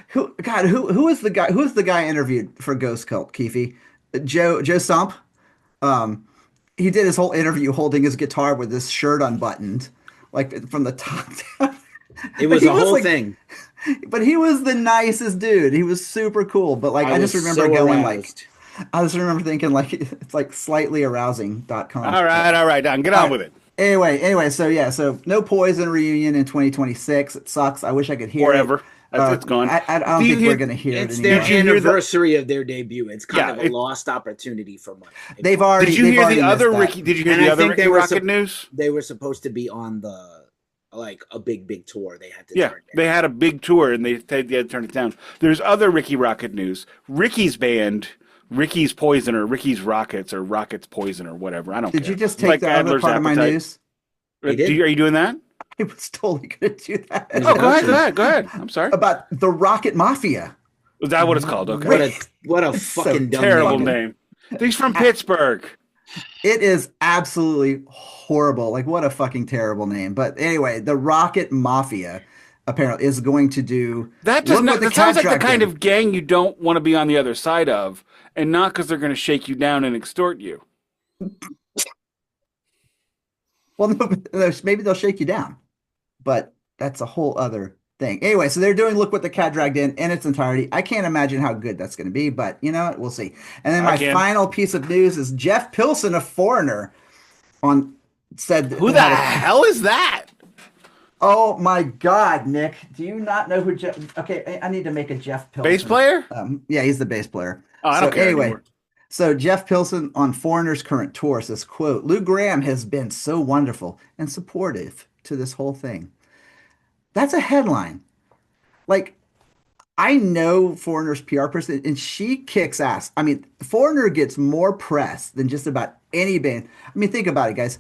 Who is the guy? Who is the guy interviewed for Ghost Cult? Keefy, Joe Stump. He did his whole interview holding his guitar with his shirt unbuttoned, like from the top down. It was He a whole like- thing. But he was the nicest dude. He was super cool. But like, I just was remember so going aroused. I just remember thinking like it's like slightlyArousing.com. All right, Don, get on with it. Anyway, so no Poison reunion in 2026. It sucks. I wish I could hear Forever. it. It's gone. I don't Do you think hear- we're going to hear it It's anymore. their Did you hear the- anniversary of their debut. It's kind Yeah, of a lost opportunity for money. They've already. Did you they've hear already the other missed that. Rikki? Did you hear And the I other think they Rikki were Rocket news? They were supposed to be on the like a big tour. They had to Yeah, turn down. they had a big tour and they had to turn it down. There's other Rikki Rocket news. Ricky's band, Ricky's Poison or Ricky's Rockets or Rockets Poison or whatever. I don't Did care. you just It's take like the other Adler's part of my Appetite. news? They did. Are you doing that? I was totally going to do that. Oh, Oh, go ahead. I'm sorry. About the Rocket Mafia. Is that what it's called? Okay. What a It's so fucking dumb Terrible name. name. He's from Pittsburgh. It is absolutely horrible. Like, what a fucking terrible name. But anyway, the Rocket Mafia apparently is going to do. That does Look not. what the That sounds Cat like the Dragged kind did. of gang you don't want to be on the other side of, and not because they're going to shake you down and extort you. Well, no, maybe they'll shake you down, but that's a whole other thing. Anyway, so they're doing "Look What the Cat Dragged In" its entirety. I can't imagine how good that's going to be, but you know what? We'll see. And then I my can. final piece of news is Jeff Pilson, a Foreigner, said Who the hell is that? Oh my God, Nick! Do you not know who Jeff? Okay, I need to make a Jeff Pilson Bass player? Yeah, he's the bass player. Oh, I don't care anymore. So Jeff Pilson on Foreigner's current tour says, quote, Lou Gramm has been so wonderful and supportive to this whole thing. That's a headline. Like, I know Foreigner's PR person, and she kicks ass. I mean, Foreigner gets more press than just about any band. I mean, think about it, guys.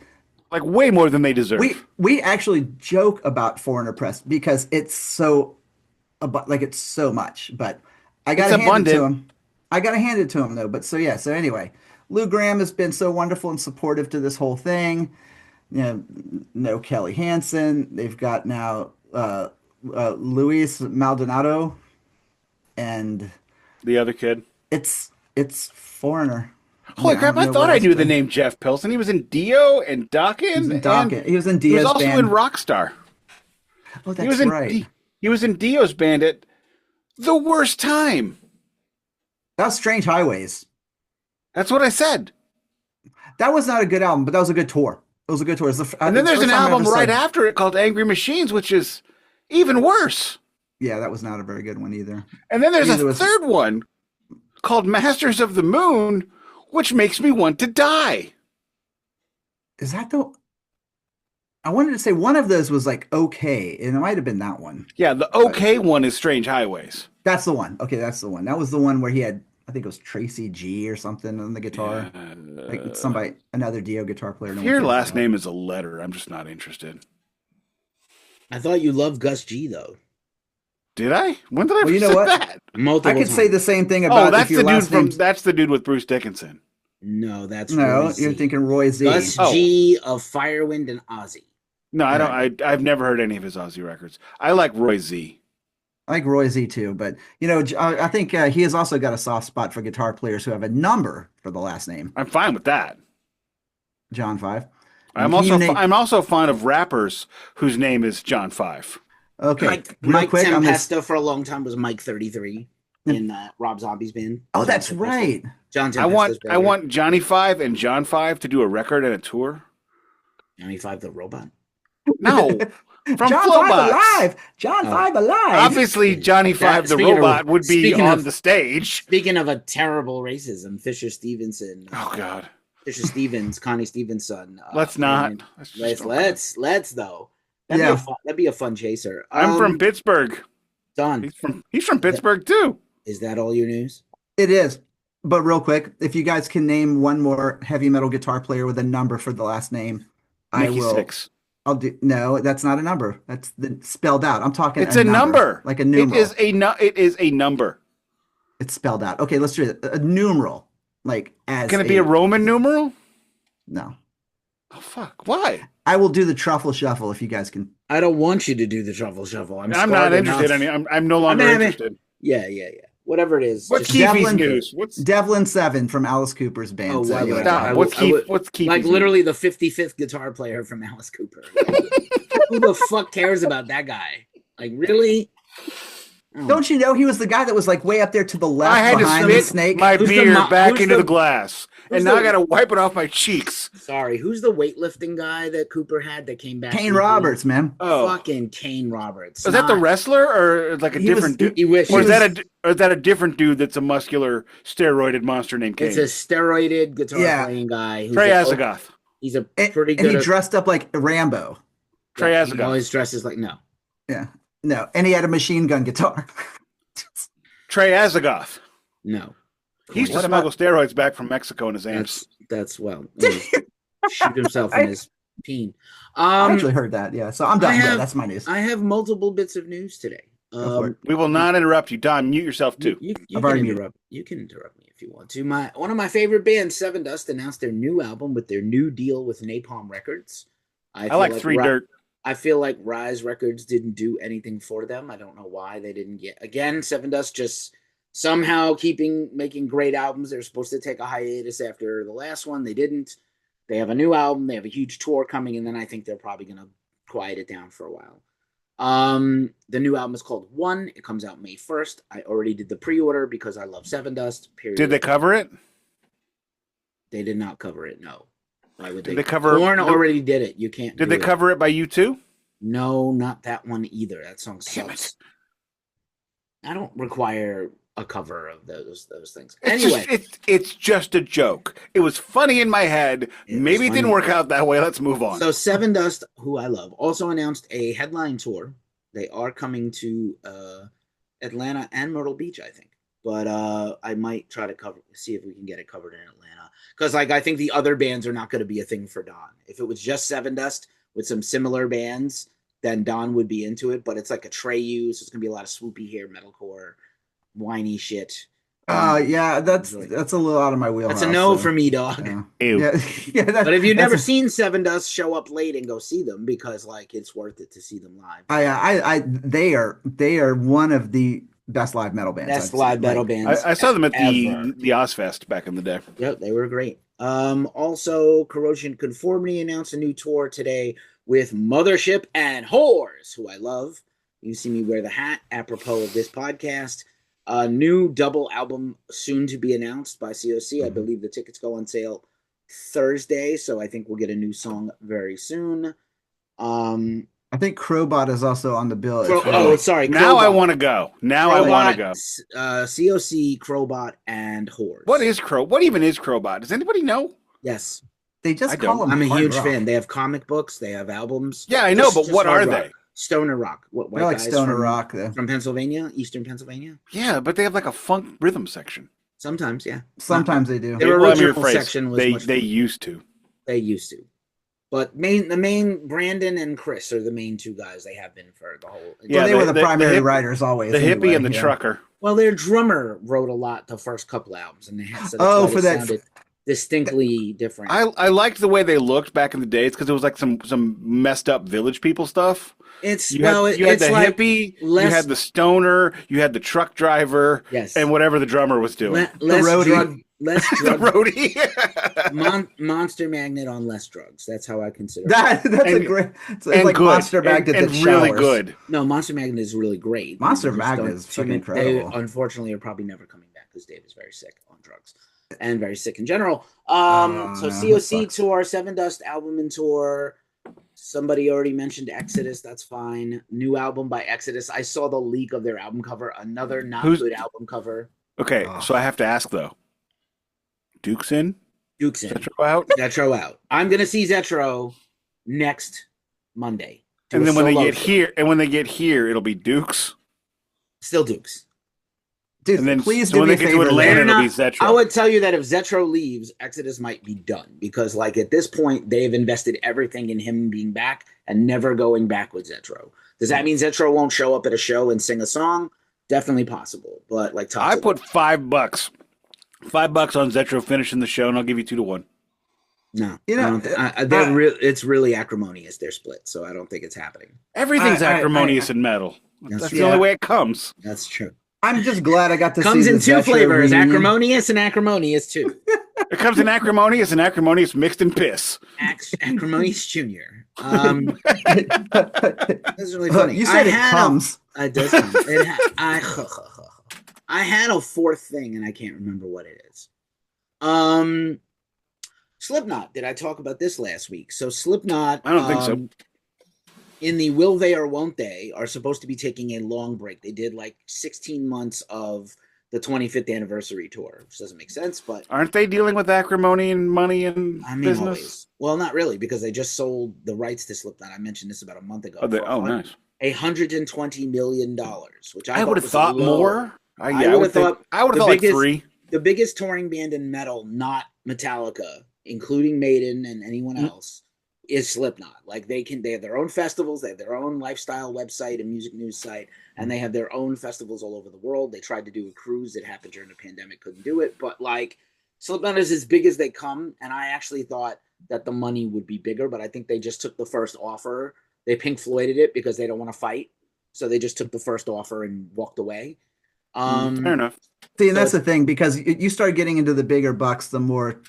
Like way more than they deserve. We actually joke about Foreigner press because it's so, it's so much. But I got to hand it to him. I got to hand it to him, though. But so anyway, Lou Gramm has been so wonderful and supportive to this whole thing. You know, no Kelly Hansen. They've got now Luis Maldonado and the other kid. It's Foreigner. Holy Yeah, crap, I don't know thought what I else knew to- the name Jeff Pilson. He was in Dio and Dokken. He was in Dokken. He was in He was Dio's also band. in Rockstar. Oh, that's He was in right. he was in Dio's band at The Worst Time. That was Strange Highways. That's what I said. That was not a good album, but that was a good tour. It was a good tour. And then there's an album right after it called Angry Machines, which is even worse. Yeah, that was not a very good one either. And then there's Neither a was- third one called Masters of the Moon, which makes me want to die. Is that the? I wanted to say one of those was like okay, and it might have been that one. Yeah, the okay one is Strange Highways. That's the one. Okay, that's the one. That was the one where he had, I think it was Tracy G or something on the guitar. Like it's somebody, another Dio guitar player. If your last name is a letter, I'm just not interested. I thought you loved Gus G though. Did I? When did I Well, you know say what? that? Multiple I could say times. the same thing about Oh, that's if your the dude last from name's... that's the dude with Bruce Dickinson. No, that's No, Roy Z. you're thinking Roy Z. Gus Oh. G of Firewind and Ozzy. No, I don't. I've never heard any of his Ozzy records. I like Roy Z. I like Roy Z too, but I think he has also got a soft spot for guitar players who have a number for the last name. I'm fine with that. John Five. I'm also fond of rappers whose name is John Five. Okay, Mike Tempesta for a long time was Mike 33 in Rob Zombie's band. Oh, that's right. John Tempesta's I want Johnny Five and John Five to do a record and a tour. Johnny Five the robot. No, from John Flowbox. Five alive. John Five alive. Obviously, Johnny Five the robot would be on the stage. Speaking of a terrible racism, Fisher Stevenson. Oh God. Fisher Stevens, Connie Stevens' son. Let's not. Let's though. That'd be a fun chaser. I'm from Pittsburgh. Done. He's from Pittsburgh too. Is that all your news? It is. But real quick, if you guys can name one more heavy metal guitar player with a number for the last name, I will. Six. I'll do. No, that's not a number. That's spelled out. I'm talking. It's a number. Like a numeral. It is a number. It's spelled out. Okay, let's do it. A numeral. Like as. Can it be a Roman numeral? No. Oh fuck! Why? I will do the truffle shuffle if you guys can. I don't want you to do the truffle shuffle. I'm not interested. I'm no longer interested. Yeah. Whatever it is. What's Keefy's news? What's Devlin 7 from Alice Cooper's band? Oh, what's Keefy's like news? literally the 55th guitar player from Alice Cooper. Who the fuck cares about that guy? Like, really? Don't you know he was the guy that was like way up there to the left I had behind to the spit snake? my beer back into the glass, and now I got to wipe it off my cheeks. Sorry, who's the weightlifting guy that Cooper had that came back? Kane Roberts, man. Oh, fucking Kane Roberts. Is that the wrestler or like a different dude? Or is that a different dude that's a muscular, steroided monster named Kane? It's a steroided guitar playing guy. Trey Azagoth. He's a pretty good. And he dressed up like Rambo. Trey Azagoth. He always dresses like No, and he had a machine gun guitar. Trey Azagoth. No. He used to smuggle steroids back from Mexico in his amps. That's shoot himself in his peen. I actually heard that, yeah. So I'm done. That's my news. I have multiple bits of news today. We will not interrupt you. Don, mute yourself too. You can interrupt me if you want to. One of my favorite bands, Sevendust, announced their new album with their new deal with Napalm Records. I like Three Dirt. I feel like Rise Records didn't do anything for them. I don't know why they didn't get. Again, Sevendust just somehow making great albums. They're supposed to take a hiatus after the last one. They didn't. They have a new album. They have a huge tour coming, and then I think they're probably going to quiet it down for a while. The new album is called One. It comes out May 1st. I already did the pre-order because I love Sevendust. Period. Did they cover it? They did not cover it, no. Why would they cover? Korn already did it. You can't. Did they cover it by U2? No, not that one either. That song sucks. I don't require a cover of those things. Anyway, it's just a joke. It was funny in my head. Maybe it didn't work out that way. Let's move on. So Sevendust, who I love, also announced a headline tour. They are coming to Atlanta and Myrtle Beach, I think. But I might try to see if we can get it covered in Atlanta. Because I think the other bands are not going to be a thing for Don. If it was just Sevendust with some similar bands, then Don would be into it. But it's like a Treyu, so it's going to be a lot of swoopy hair, metalcore, whiny shit. Yeah, that's a little out of my wheelhouse. That's a no for me, dog. Yeah. Yeah, but if you've never seen Sevendust, show up late and go see them because it's worth it to see them live. They are one of the best live metal bands. Best live metal bands. I saw them at the Ozfest back in the day. Yep, they were great. Also, Corrosion Conformity announced a new tour today with Mothership and Whores, who I love. You see me wear the hat apropos of this podcast. A new double album soon to be announced by COC. I believe the tickets go on sale Thursday, so I think we'll get a new song very soon. I think Crobot is also on the bill. Sorry. Now Crobot. I want to go. I want to go. COC, Crobot, and Whores. What even is Crobot? Does anybody know? Yes. They just call them. I'm a huge fan. They have comic books. They have albums. Yeah, I know, but what are they? Stoner rock. They're like stoner rock from Pennsylvania, Eastern Pennsylvania. Yeah, but they have like a funk rhythm section. Sometimes, yeah. Sometimes they do. Their original section was they used to. They used to. But the main Brandon and Chris are the main two guys they have been for the whole. Yeah, they were the primary writers always. The hippie and the trucker. Well, their drummer wrote a lot the first couple albums, and they had. For that distinctly different. I liked the way they looked back in the days because it was like some messed up Village People stuff. It's You had the like hippie, less, you had the stoner, you had the truck driver, yes, and whatever the drummer was doing. less roadie. drug, less The drug. roadie. Monster Magnet on less drugs. That's how I consider it. That's a And- great. It's and like good. Monster Magnet and that really showers. good. No, Monster Magnet is really great. Monster They just Magnet don't- is fucking They incredible. unfortunately are probably never coming back because Dave is very sick on drugs and very sick in general. So no, COC that sucks. tour, Sevendust album and tour. Somebody already mentioned Exodus. That's fine. New album by Exodus. I saw the leak of their album cover. Another not good album cover. Okay, Oh. so I have to ask though. Duke's in? Duke's in. Zetro out? Zetro out. I'm gonna see Zetro next Monday. Do And a then when they solo get show. here, it'll be Duke's. Still Dukes. Dude, And then please so do when me a they get to favor. Atlanta, They're it'll be not- Zetro. I would tell you that if Zetro leaves, Exodus might be done because, like, at this point, they've invested everything in him being back and never going back with Zetro. Does that mean Zetro won't show up at a show and sing a song? Definitely possible, but like, I put $5, $5 on Zetro finishing the show, and I'll give you 2-1. no. You know, It's really acrimonious. They're split, so I don't think it's happening. Everything's I- acrimonious in metal. That's That's true. the only Yeah. way it comes. That's true. I'm just glad I got to Comes see in the two Zetro flavors: reunion. acrimonious and acrimonious too. It comes in acrimonious and acrimonious mixed in piss. Acrimonious Junior. That's really funny. You said I it had comes. It does come. I had a fourth thing and I can't remember what it is. Slipknot. Did I talk about this last week? So Slipknot. I don't think so. In the Will They or Won't They are supposed to be taking a long break. They did like 16 months of the 25th anniversary tour, which doesn't make sense, but Aren't they dealing with acrimony and money and I mean, business? always. Well, not really, because they just sold the rights to Slipknot. I mentioned this about a month ago. Nice. $120 million, which I would have was thought low. more. I would have thought like biggest- 3. The biggest touring band in metal, not Metallica, including Maiden and anyone else, is Slipknot. Like they have their own festivals, they have their own lifestyle website and music news site, and they have their own festivals all over the world. They tried to do a cruise that happened during the pandemic, couldn't do it, but like Slipknot is as big as they come, and I actually thought that the money would be bigger, but I think they just took the first offer. They Pink Floyded it because they don't want to fight, so they just took the first offer and walked away. Fair enough. See, and that's the thing, because you start getting into the bigger bucks, the more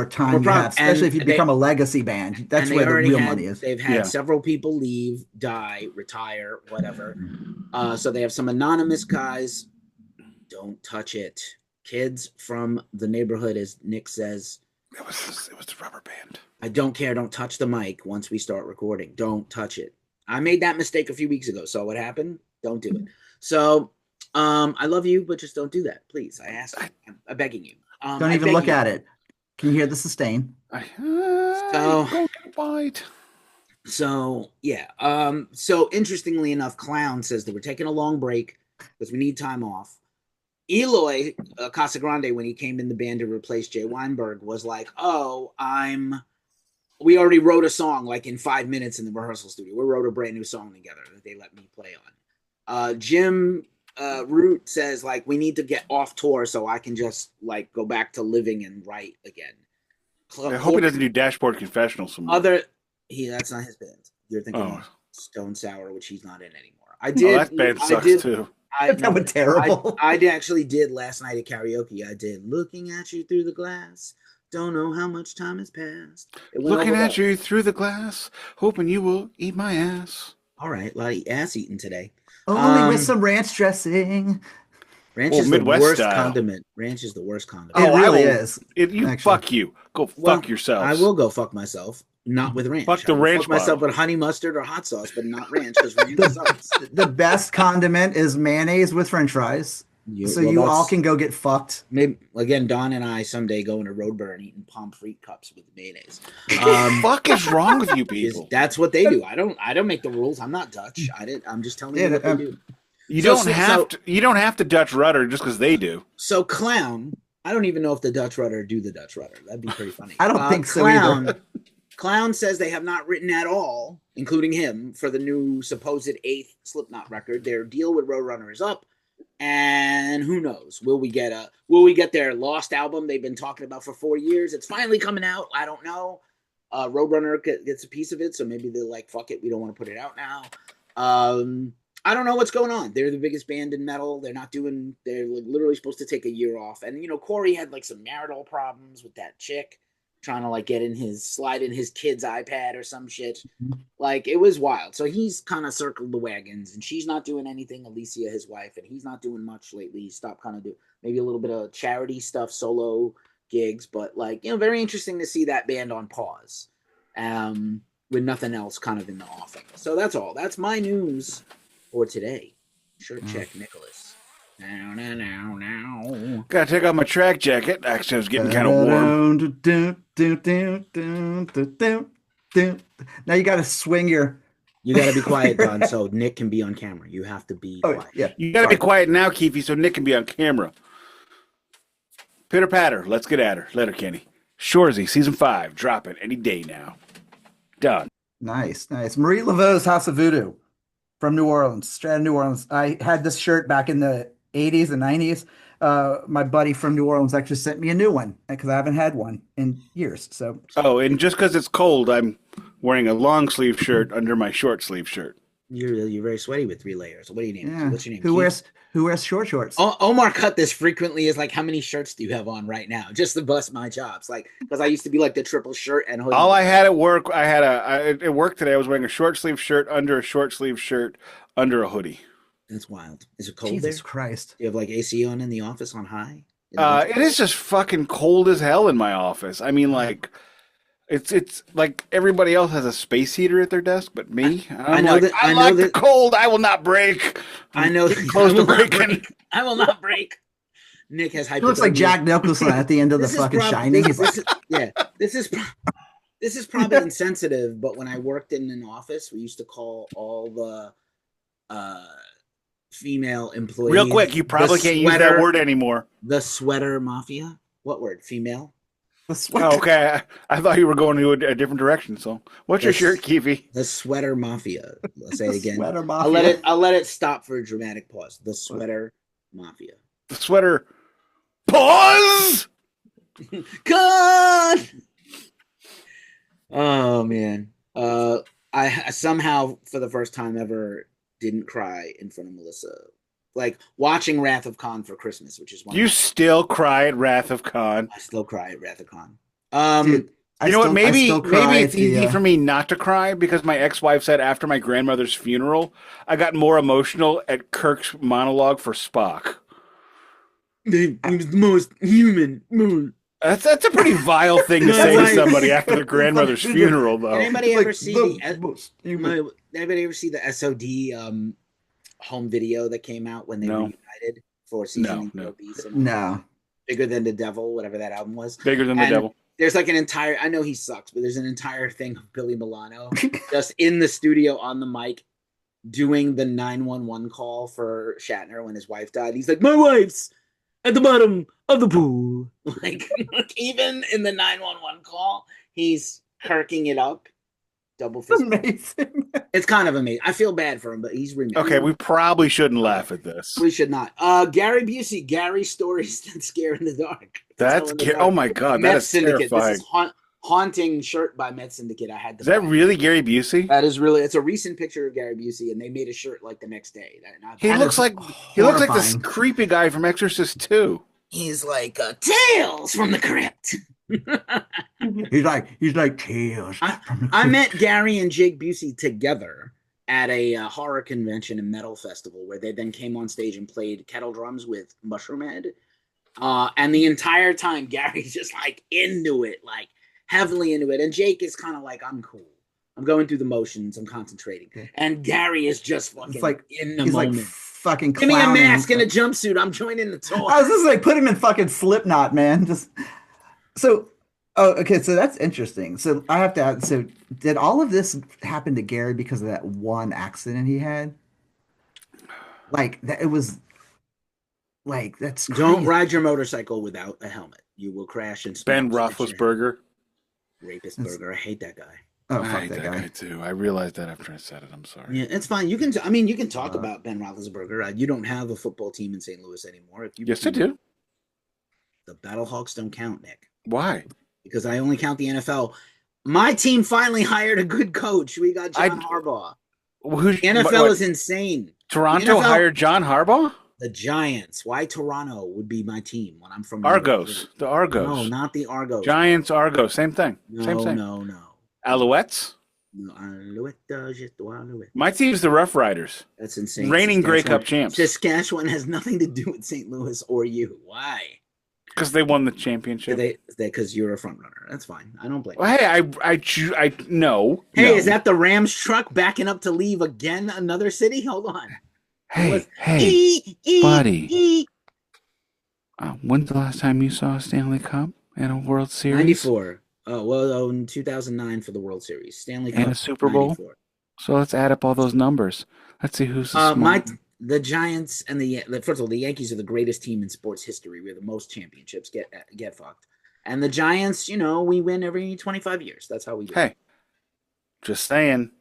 time you have, especially if you become a legacy band. That's where the real money is. They've had several people leave, die, retire, whatever. So they have some anonymous guys. Don't touch it. Kids from the neighborhood, as Nick says. It was the rubber band. I don't care. Don't touch the mic once we start recording. Don't touch it. I made that mistake a few weeks ago. So what happened? Don't do it. So I love you, but just don't do that, please. I ask you. I'm begging you. Don't even look at it. Can you hear the sustain? Go get a bite. So yeah. So interestingly enough, Clown says that we're taking a long break because we need time off. Eloy Casagrande, when he came in the band to replace Jay Weinberg, was like, "Oh, we already wrote a song like in 5 minutes in the rehearsal studio. We wrote a brand new song together that they let me play on." Jim Root says like, "We need to get off tour so I can just like go back to living and write again." I hope he doesn't do Dashboard Confessional some more. That's not his band. You're thinking of Stone Sour, which he's not in anymore. That band sucks too. That was terrible. I actually did last night at karaoke. I did Looking at You Through the Glass. Don't know how much time has passed. Looking at you through the glass, hoping you will eat my ass. All right, a lot of ass eating today. Only with some ranch dressing. Ranch is Midwest the worst style. condiment. Ranch is the worst condiment. It really is. Fuck you. Go fuck yourself. I will go fuck myself. Not with ranch. Fuck the ranch fuck myself bottle. with honey mustard or hot sauce, but not ranch because ranch sucks. The best condiment is mayonnaise with french fries. You all can go get fucked. Maybe again, Don and I someday going to Roadburn eating pomfret cups with mayonnaise. Fuck is wrong with you people? That's what they do. I don't make the rules. I'm not Dutch. I'm just telling you what they do. You don't have to Dutch rudder just because they do. So Clown, I don't even know if the Dutch rudder do the Dutch rudder. That'd be pretty funny. I don't think so either. Clown says they have not written at all, including him, for the new supposed 8th Slipknot record. Their deal with Roadrunner is up. And who knows? Will we get their Lost album they've been talking about for 4 years? It's finally coming out. I don't know. Roadrunner gets a piece of it, so maybe they're like, fuck it, we don't want to put it out now. I don't know what's going on. They're the biggest band in metal. They're literally supposed to take a year off. And, Corey had like some marital problems with that chick trying to like slide in his kid's iPad or some shit. Like, it was wild. So he's kind of circled the wagons, and she's not doing anything, Alicia, his wife, and he's not doing much lately. He stopped kind of doing maybe a little bit of charity stuff, solo gigs, but like, very interesting to see that band on pause with nothing else kind of in the offing. So that's all. That's my news for today. Shirt check, Nicholas. Now. Gotta take off my track jacket. Actually, I was getting kind of warm. Now you gotta swing your... You gotta be quiet, Don, so Nick can be on camera. You have to be quiet. Yeah. You gotta be quiet now, Keefy, so Nick can be on camera. Pitter patter, let's get at her. Letterkenny. Shoresy, season 5, dropping any day now. Done. Nice. Marie LaVeux's House of Voodoo from New Orleans, straight out of New Orleans. I had this shirt back in the 80s and 90s. My buddy from New Orleans actually sent me a new one because I haven't had one in years. So. Oh, and just because it's cold, I'm wearing a long sleeve shirt under my short sleeve shirt. You're very sweaty with 3 layers. What do you name? Yeah. What's your name? Who wears short shorts? Omar cut this frequently is like, how many shirts do you have on right now? Just to bust my chops. Like, because I used to be like the triple shirt and hoodie. All I had at work, at work today, I was wearing a short sleeve shirt under a short sleeve shirt under a hoodie. That's wild. Is it cold Jesus there? Christ. Do you have like AC on in the office on high? It is just fucking cold as hell in my office. I mean, like, it's like everybody else has a space heater at their desk, but me, I like the cold. I will not break. I know. Close to breaking. I will not break. Nick has hypothermia. He looks like Jack Nicholson at the end of the fucking Shining. This is probably insensitive, but when I worked in an office, we used to call all the female employees. Real quick, you probably can't use that word anymore. The sweater mafia. What word? Female. Oh, okay. I thought you were going to a different direction. So, what's your shirt, Keefy? The sweater mafia. Let's say it again. Sweater mafia. I'll let it stop for a dramatic pause. The sweater mafia. The sweater. Pause. God. Oh man. I somehow for the first time ever didn't cry in front of Melissa. Like watching Wrath of Khan for Christmas, which is one. You still cry at Wrath of Khan? I still cry at Wrath of Khan. Dude, you know what? Maybe it's easy for me not to cry because my ex-wife said after my grandmother's funeral, I got more emotional at Kirk's monologue for Spock. He was the most human. That's a pretty vile thing to say to somebody after their grandmother's funeral, though. Anybody ever see the SOD home video that came out when they reunited for season No. Bigger Than the Devil, whatever that album was. Bigger Than the Devil. There's like an entire, I know he sucks, but there's an entire thing of Billy Milano just in the studio on the mic doing the 911 call for Shatner when his wife died. He's like, my wife's at the bottom of the pool. Like even in the 911 call, he's kirking it up. Double fist. Amazing. It's kind of amazing. I feel bad for him, but he's remade. Okay, we probably shouldn't laugh at this. We should not. Gary Busey, Gary Stories That Scare in the Dark. Oh my god, that is terrifying. This is haunting shirt by Met Syndicate. I had. Is that really Gary Busey? That is really. It's a recent picture of Gary Busey, and they made a shirt like the next day. He looks like this creepy guy from Exorcist 2. He's like Tales from the Crypt. he's like Tales. I met Gary and Jake Busey together at a horror convention and metal festival where they then came on stage and played kettle drums with Mushroom Head. And the entire time Gary's just like into it, like heavily into it. And Jake is kind of like, I'm cool. I'm going through the motions. I'm concentrating. And Gary is just fucking in the moment. Like fucking give me a mask and a jumpsuit. I'm joining the tour. I was just like, put him in fucking Slipknot, man. So that's interesting. So I have to ask, so did all of this happen to Gary because of that one accident he had? Like that, it was like, that's crazy. Don't ride your motorcycle without a helmet. You will crash and Ben Roethlisberger. Rapist burger. I hate that guy. Oh, I fuck hate that that guy. guy too. I realized that after I said it. I'm sorry. Yeah, it's fine. You can. I mean, you can talk Uh, about Ben Roethlisberger. You don't have a football team in St. Louis anymore. If you Yes, I do. the Battlehawks don't count, Nick, Why? because I only count the NFL. My team finally hired a good coach. We got John Harbaugh. Who's The NFL is insane. Toronto NFL hired John Harbaugh? the Giants. Why Toronto would be my team when I'm from New Argos. York? The Argos. No, not the Argos. Giants, Argos. Same thing. Same No, thing. no. Alouettes? No, Alouette. My team's the Rough Riders. That's insane. Reigning Grey Cup champs. Saskatchewan has nothing to do with St. Louis or you. Why? Because they won the championship. Because you're a front runner. That's fine. I don't blame you. Well, hey, I no. Hey, no. is that the Rams truck backing up to leave again another city? Hold on. Hey, buddy. When's the last time you saw a Stanley Cup and a World Series? 94. Oh, well, in 2009 for the World Series. Stanley Cup. And a Super Bowl? 94. So let's add up all those numbers. Let's see who's the the Giants and first of all, the Yankees are the greatest team in sports history. We're the most championships. Get fucked. And the Giants, we win every 25 years. That's how we do. Hey, just saying.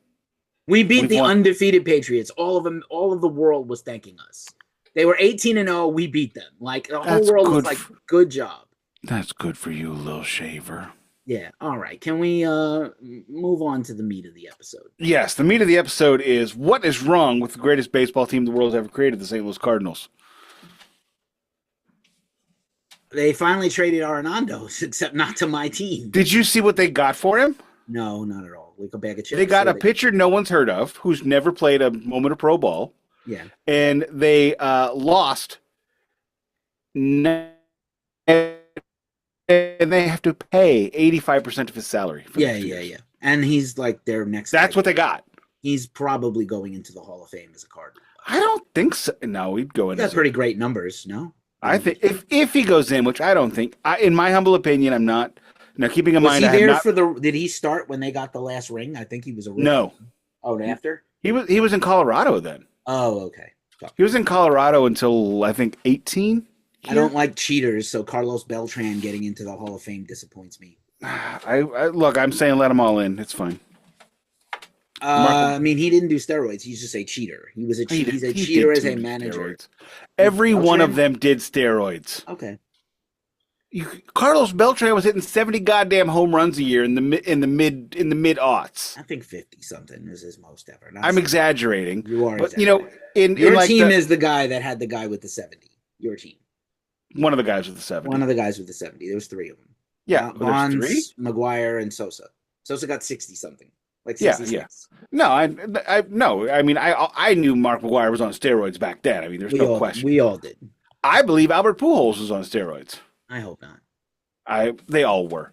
We beat the won. undefeated Patriots. All of them, all of the world was thanking us. They were 18-0. We beat them. Like the whole world was like, "Good job." That's good for you, Lil Shaver. Yeah. All right. Can we move on to the meat of the episode? Yes, the meat of the episode is what is wrong with the greatest baseball team the world's ever created, the St. Louis Cardinals. They finally traded Arenado, except not to my team. Did you see what they got for him? No, not at all. Like a bag of chips. They got a pitcher no one's heard of, who's never played a moment of pro ball. Yeah. And they lost. And they have to pay 85% of his salary. Yeah. And he's like their next. That's what they got. He's probably going into the Hall of Fame as a Cardinal. I don't think so. No, he'd go in. That's pretty great numbers. No, I think if he goes in, which I don't think. In my humble opinion, I'm not. Now, keeping in mind, was he there for the? Did he start when they got the last ring? I think he was a rookie. No. Oh, after he was in Colorado then. Oh, okay. He was in Colorado until I think 18. I don't like cheaters, so Carlos Beltran getting into the Hall of Fame disappoints me. I look. I'm saying let them all in. It's fine. I mean, he didn't do steroids. He's just a cheater. He was a cheater. He's a cheater as a manager. Steroids. Every one of them did steroids. Okay. Carlos Beltran was hitting 70 goddamn home runs a year in the mid aughts. I think 50 something is his most ever. I'm exaggerating. You are, but exaggerating. Your team is the guy that had the guy with the 70. Your team. One of the guys with the 70. One of the guys with the 70. There was three of them. Yeah, Bonds, McGuire, and Sosa. Sosa got 60 something. Like 66. Yeah. No, I mean, I knew Mark McGuire was on steroids back then. I mean, there's no question. We all did. I believe Albert Pujols was on steroids. I hope not. They all were.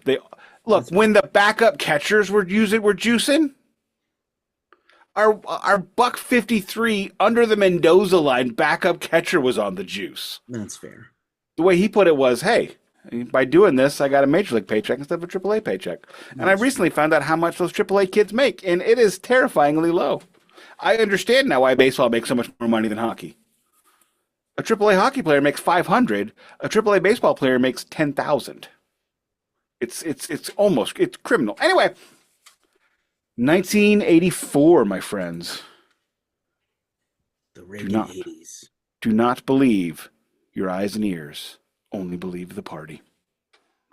When the backup catchers were juicing, our $153 under the Mendoza line backup catcher was on the juice. That's fair. The way he put it was, hey, by doing this, I got a major league paycheck instead of a AAA paycheck. And I recently found out how much those AAA kids make, and it is terrifyingly low. I understand now why baseball makes so much more money than hockey. A AAA hockey player makes $500. A AAA baseball player makes $10,000. It's almost criminal. Anyway, 1984, my friends. The Reagan 80s. Do not believe your eyes and ears. Only believe the party.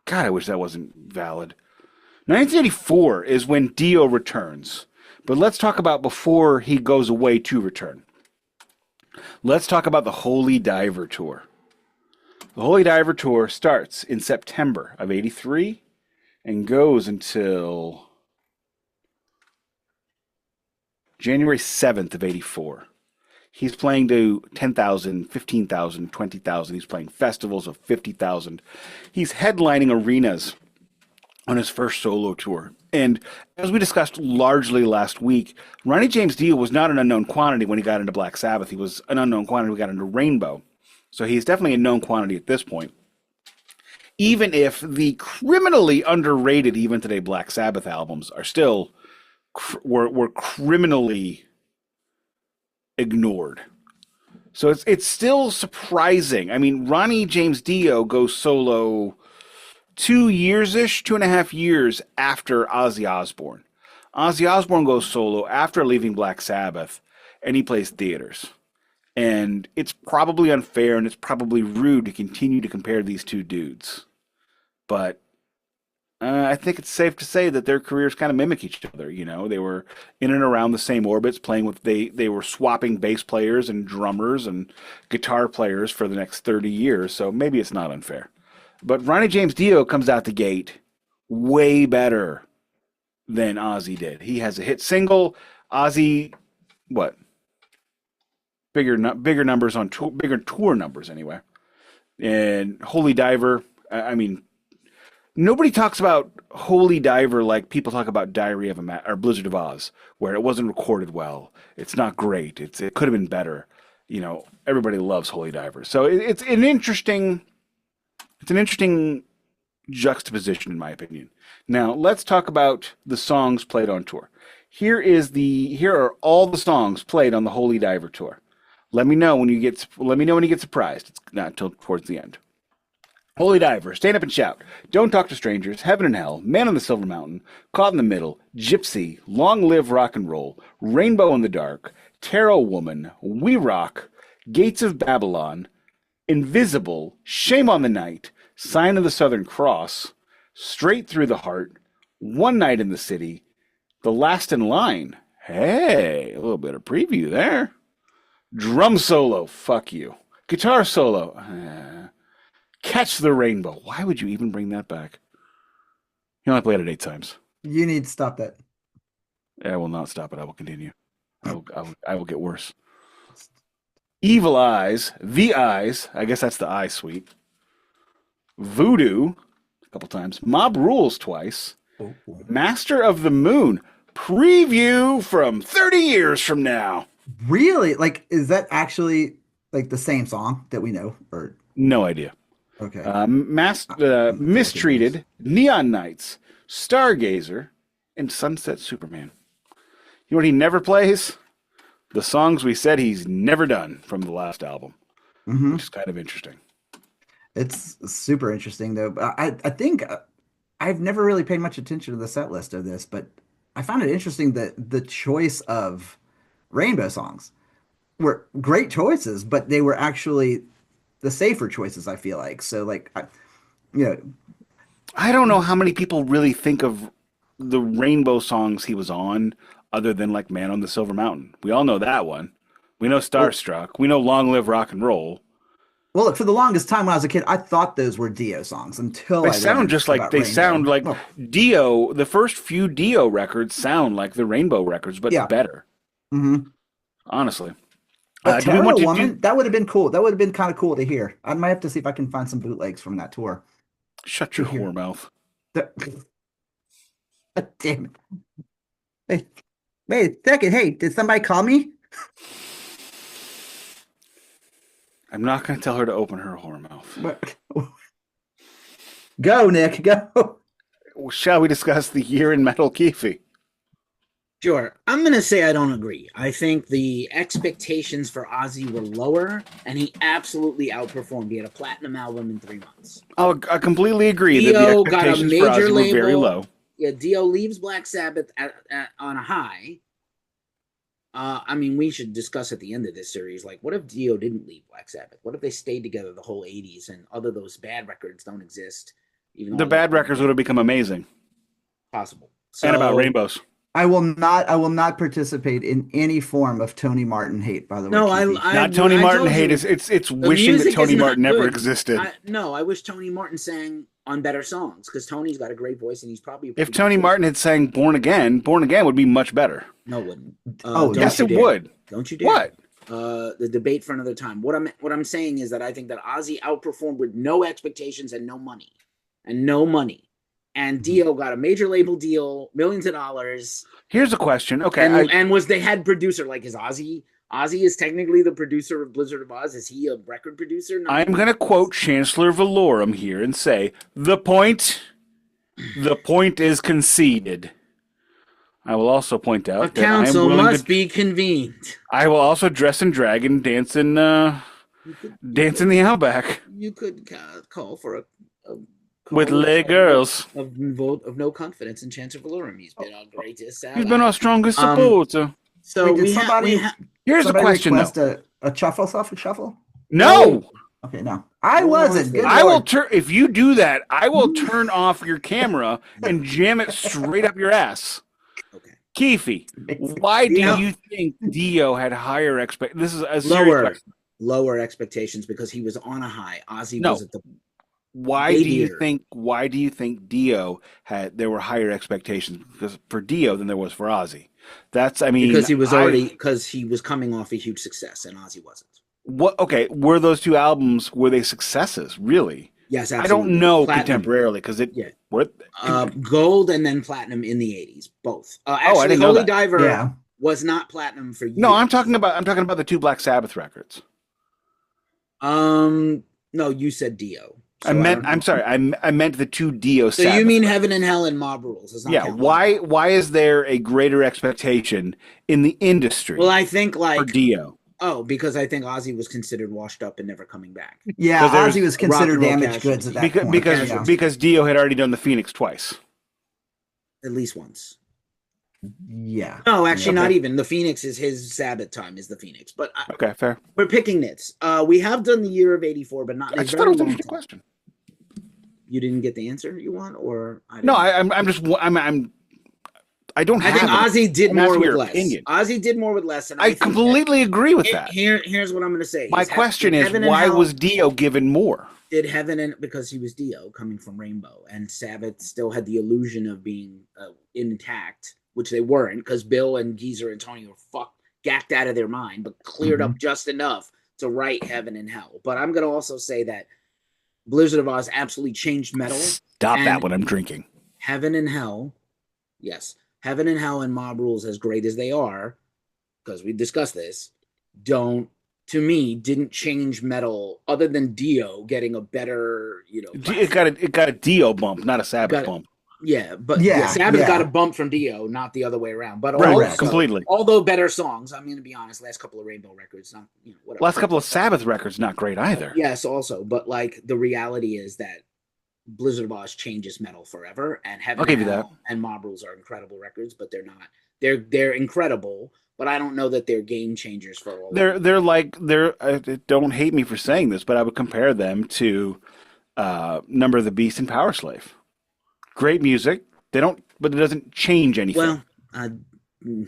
God, I wish that wasn't valid. 1984 is when Dio returns. But let's talk about before he goes away to return. Let's talk about the Holy Diver Tour. The Holy Diver Tour starts in September of 83 and goes until January 7th of 84. He's playing to 10,000, 15,000, 20,000. He's playing festivals of 50,000. He's headlining arenas on his first solo tour. And as we discussed largely last week, Ronnie James Dio was not an unknown quantity when he got into Black Sabbath. He was an unknown quantity when he got into Rainbow. So he's definitely a known quantity at this point. Even if the criminally underrated, even today, Black Sabbath albums are still were criminally ignored. So it's still surprising. I mean, Ronnie James Dio goes solo 2.5 years after Ozzy Osbourne. Ozzy Osbourne goes solo after leaving Black Sabbath, and he plays theaters. And it's probably unfair and it's probably rude to continue to compare these two dudes. But I think it's safe to say that their careers kind of mimic each other. You know, they were in and around the same orbits, playing with they were swapping bass players and drummers and guitar players for the next 30 years. So maybe it's not unfair. But Ronnie James Dio comes out the gate way better than Ozzy did. He has a hit single. Ozzy, what? Bigger numbers on tour, bigger tour numbers anyway. And Holy Diver, I mean, nobody talks about Holy Diver like people talk about Diary of a or Blizzard of Oz, where it wasn't recorded well. It's not great. It could have been better. You know, everybody loves Holy Diver. So it's an interesting juxtaposition, in my opinion. Now, let's talk about the songs played on tour. Here are all the songs played on the Holy Diver tour. Let me know when you get surprised. It's not till towards the end. Holy Diver, Stand Up and Shout, Don't Talk to Strangers, Heaven and Hell, Man on the Silver Mountain, Caught in the Middle, Gypsy, Long Live Rock and Roll, Rainbow in the Dark, Tarot Woman, We Rock, Gates of Babylon, Invisible, Shame on the Night, Sign of the Southern Cross, Straight Through the Heart, One Night in the City, The Last in Line. Hey, a little bit of preview there. Drum solo, fuck you. Guitar solo, Catch the Rainbow. Why would you even bring that back? You only played it 8 times. You need to stop that. I will not stop it. I will continue. I will get worse. Evil Eyes, The Eyes. I guess that's the Eye Suite. Voodoo, a couple times. Mob Rules twice. Oh. Master of the Moon. Preview from 30 years from now. Really? Like, is that actually like the same song that we know? Or No idea. okay. Mistreated, Neon Nights, Stargazer, and Sunset Superman. You know what he never plays? The songs we said he's never done from the last album, which is kind of interesting. It's super interesting, though. But I think I've never really paid much attention to the set list of this, but I found it interesting that the choice of Rainbow songs were great choices, but they were actually the safer choices, I feel like. So, like, I don't know how many people really think of the Rainbow songs he was on other than like Man on the Silver Mountain. We all know that one. We know Starstruck. We know Long Live Rock and Roll. Well, look, for the longest time when I was a kid, I thought those were Dio songs until They sound just like Dio. The first few Dio records sound like the Rainbow records, but better. Honestly. But Tarot Woman, that would have been cool. That would have been kind of cool to hear. I might have to see if I can find some bootlegs from that tour. Shut your whore mouth. Damn it. Wait a second. Hey, did somebody call me? I'm not going to tell her to open her whore mouth. Go, Nick, go. Shall we discuss the year in metal, Keefy? Sure. I'm going to say I don't agree. I think the expectations for Ozzy were lower, and he absolutely outperformed. He had a platinum album in 3 months. I completely agree Dio that the got a expectations major for Ozzy label. were very low. Yeah, Dio leaves Black Sabbath on a high. I mean, we should discuss at the end of this series, like, what if Dio didn't leave Black Sabbath? What if they stayed together the whole 80s and other those bad records don't exist? Even The bad records would have become amazing. Possible. And about rainbows. I will not participate in any form of Tony Martin hate, by the way. No, not Tony Martin hate. It's wishing that Tony Martin never existed. I wish Tony Martin sang on better songs, because Tony's got a great voice and he's probably if Tony Martin had sang Born Again would be much better. No, it wouldn't. Yes, it would. Don't you dare. What? The debate for another time. What I'm saying is that I think that Ozzy outperformed with no expectations and no money. And Dio got a major label deal, millions of dollars. Here's a question. Okay. They had producer, like, is Ozzy is technically the producer of Blizzard of Oz. Is he a record producer? No. I'm going to quote Chancellor Valorum here and say, the point is conceded. I will also point out that council must be convened. I will also dress and drag and dance in the Outback. You could call for a With lay girls. Of vote of no confidence in Chance of Valorum. He's been our greatest ally. He's been our strongest supporter. So Wait, Here's the question, though. request a shuffle? No. Okay, no. I wasn't. Good I will Lord. turn. If you do that, I will turn off your camera and jam it straight up your ass. Okay. Keefy, why do you think Dio had higher This is a serious question. Lower expectations because he was on a high. Ozzy was at the. Why do you think Dio there were higher expectations for Dio than there was for Ozzy? Because he was because he was coming off a huge success and Ozzy wasn't. What? Okay, were those two albums they successes? Really? Yes, absolutely. I don't know Platinum. contemporarily because gold and then platinum in the 80s, both. I didn't know Holy that. Diver was not platinum for years. No, I'm talking about the two Black Sabbath records. No, you said Dio. So I'm sorry. I meant the two Dio. So Sabbath you mean records. Heaven and Hell and Mob Rules? Why is there a greater expectation in the industry? Well, I think for Dio. Oh, because I think Ozzy was considered washed up and never coming back. Yeah, Ozzy was considered damaged goods at that point. Because Dio had already done the Phoenix twice. At least once. Yeah. No, actually, not even. The Phoenix is his Sabbath time. Is the Phoenix? But okay, fair. We're picking nits. We have done the year of '84, but not. I just thought it was an interesting question. You didn't get the answer you want, or I don't have. I think Ozzy did more with less. Opinion. Ozzy did more with less, and I completely agree with that. Here's what I'm going to say. My question is, why was Dio given more? Did Heaven and because he was Dio coming from Rainbow, and Sabbath still had the illusion of being intact, which they weren't, because Bill and Geezer and Tony were gacked out of their mind, but cleared up just enough to write Heaven and Hell. But I'm going to also say that Blizzard of Oz absolutely changed metal. Stop that when I'm drinking. Heaven and Hell, yes. Heaven and Hell and Mob Rules, as great as they are, because we discussed this, didn't change metal other than Dio getting a better, It got a Dio bump, not a Sabbath bump. Yeah, but Sabbath got a bump from Dio, not the other way around. But completely. Although better songs, I'm going to be honest. Last couple of Rainbow records, not whatever. Last couple of Sabbath records, not great either. Yes, also, but the reality is that Blizzard of Oz changes metal forever, and Heaven and Hell and Mob Rules are incredible records, but they're not. They're incredible, but I don't know that they're game changers for all. Don't hate me for saying this, but I would compare them to Number of the Beast and Power Slave. Great music. But it doesn't change anything. Well, I don't know.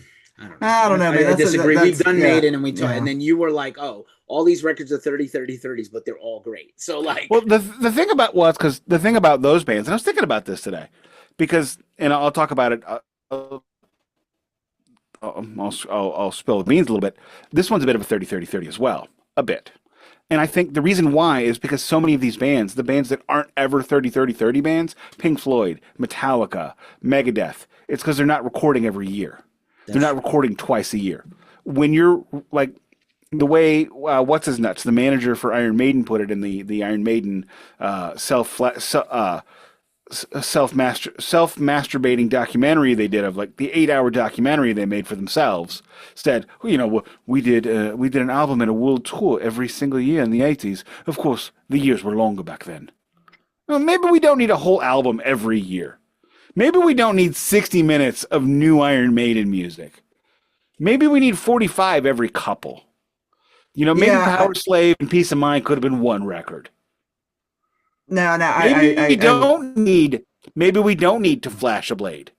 I don't know. I disagree. We've done Maiden, and we talked, and then you were like, "Oh, all these records are 30, 30, 30s, but they're all great." So the thing about the thing about those bands, and I was thinking about this today, and I'll talk about it. I'll spill the beans a little bit. This one's a bit of a 30, 30, 30 as well, a bit. And I think the reason why is because so many of these bands, the bands that aren't ever 30, 30, 30 bands, Pink Floyd, Metallica, Megadeth, it's because they're not recording every year. They're not recording twice a year. When you're like the way what's his nuts, the manager for Iron Maiden put it in the Iron Maiden self-masturbating documentary they did of the 8-hour documentary they made for themselves. Said, we did an album and a world tour every single year in the 80s. Of course, the years were longer back then. Well, maybe we don't need a whole album every year. Maybe we don't need 60 minutes of new Iron Maiden music. Maybe we need 45 every couple. Maybe Power Slave and Peace of Mind could have been one record. Maybe we don't need to flash a blade.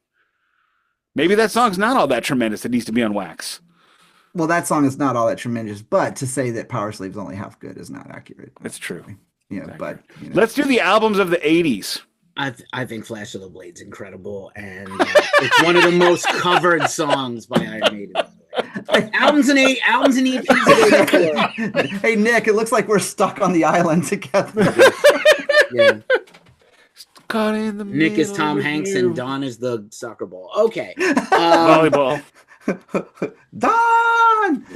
Maybe that song's not all that tremendous. It needs to be on wax. Well, that song is not all that tremendous, but to say that Power Slave's only half good is not accurate. That's true. But let's do the albums of the 80s. I think Flash of the Blade's incredible, and it's one of the most covered songs by Iron Maiden. Albums and EPs of 84. Hey, Nick, it looks like we're stuck on the island together. Yeah. Caught in the Nick is Tom Hanks and Don is the soccer ball. Okay. Volleyball. Don!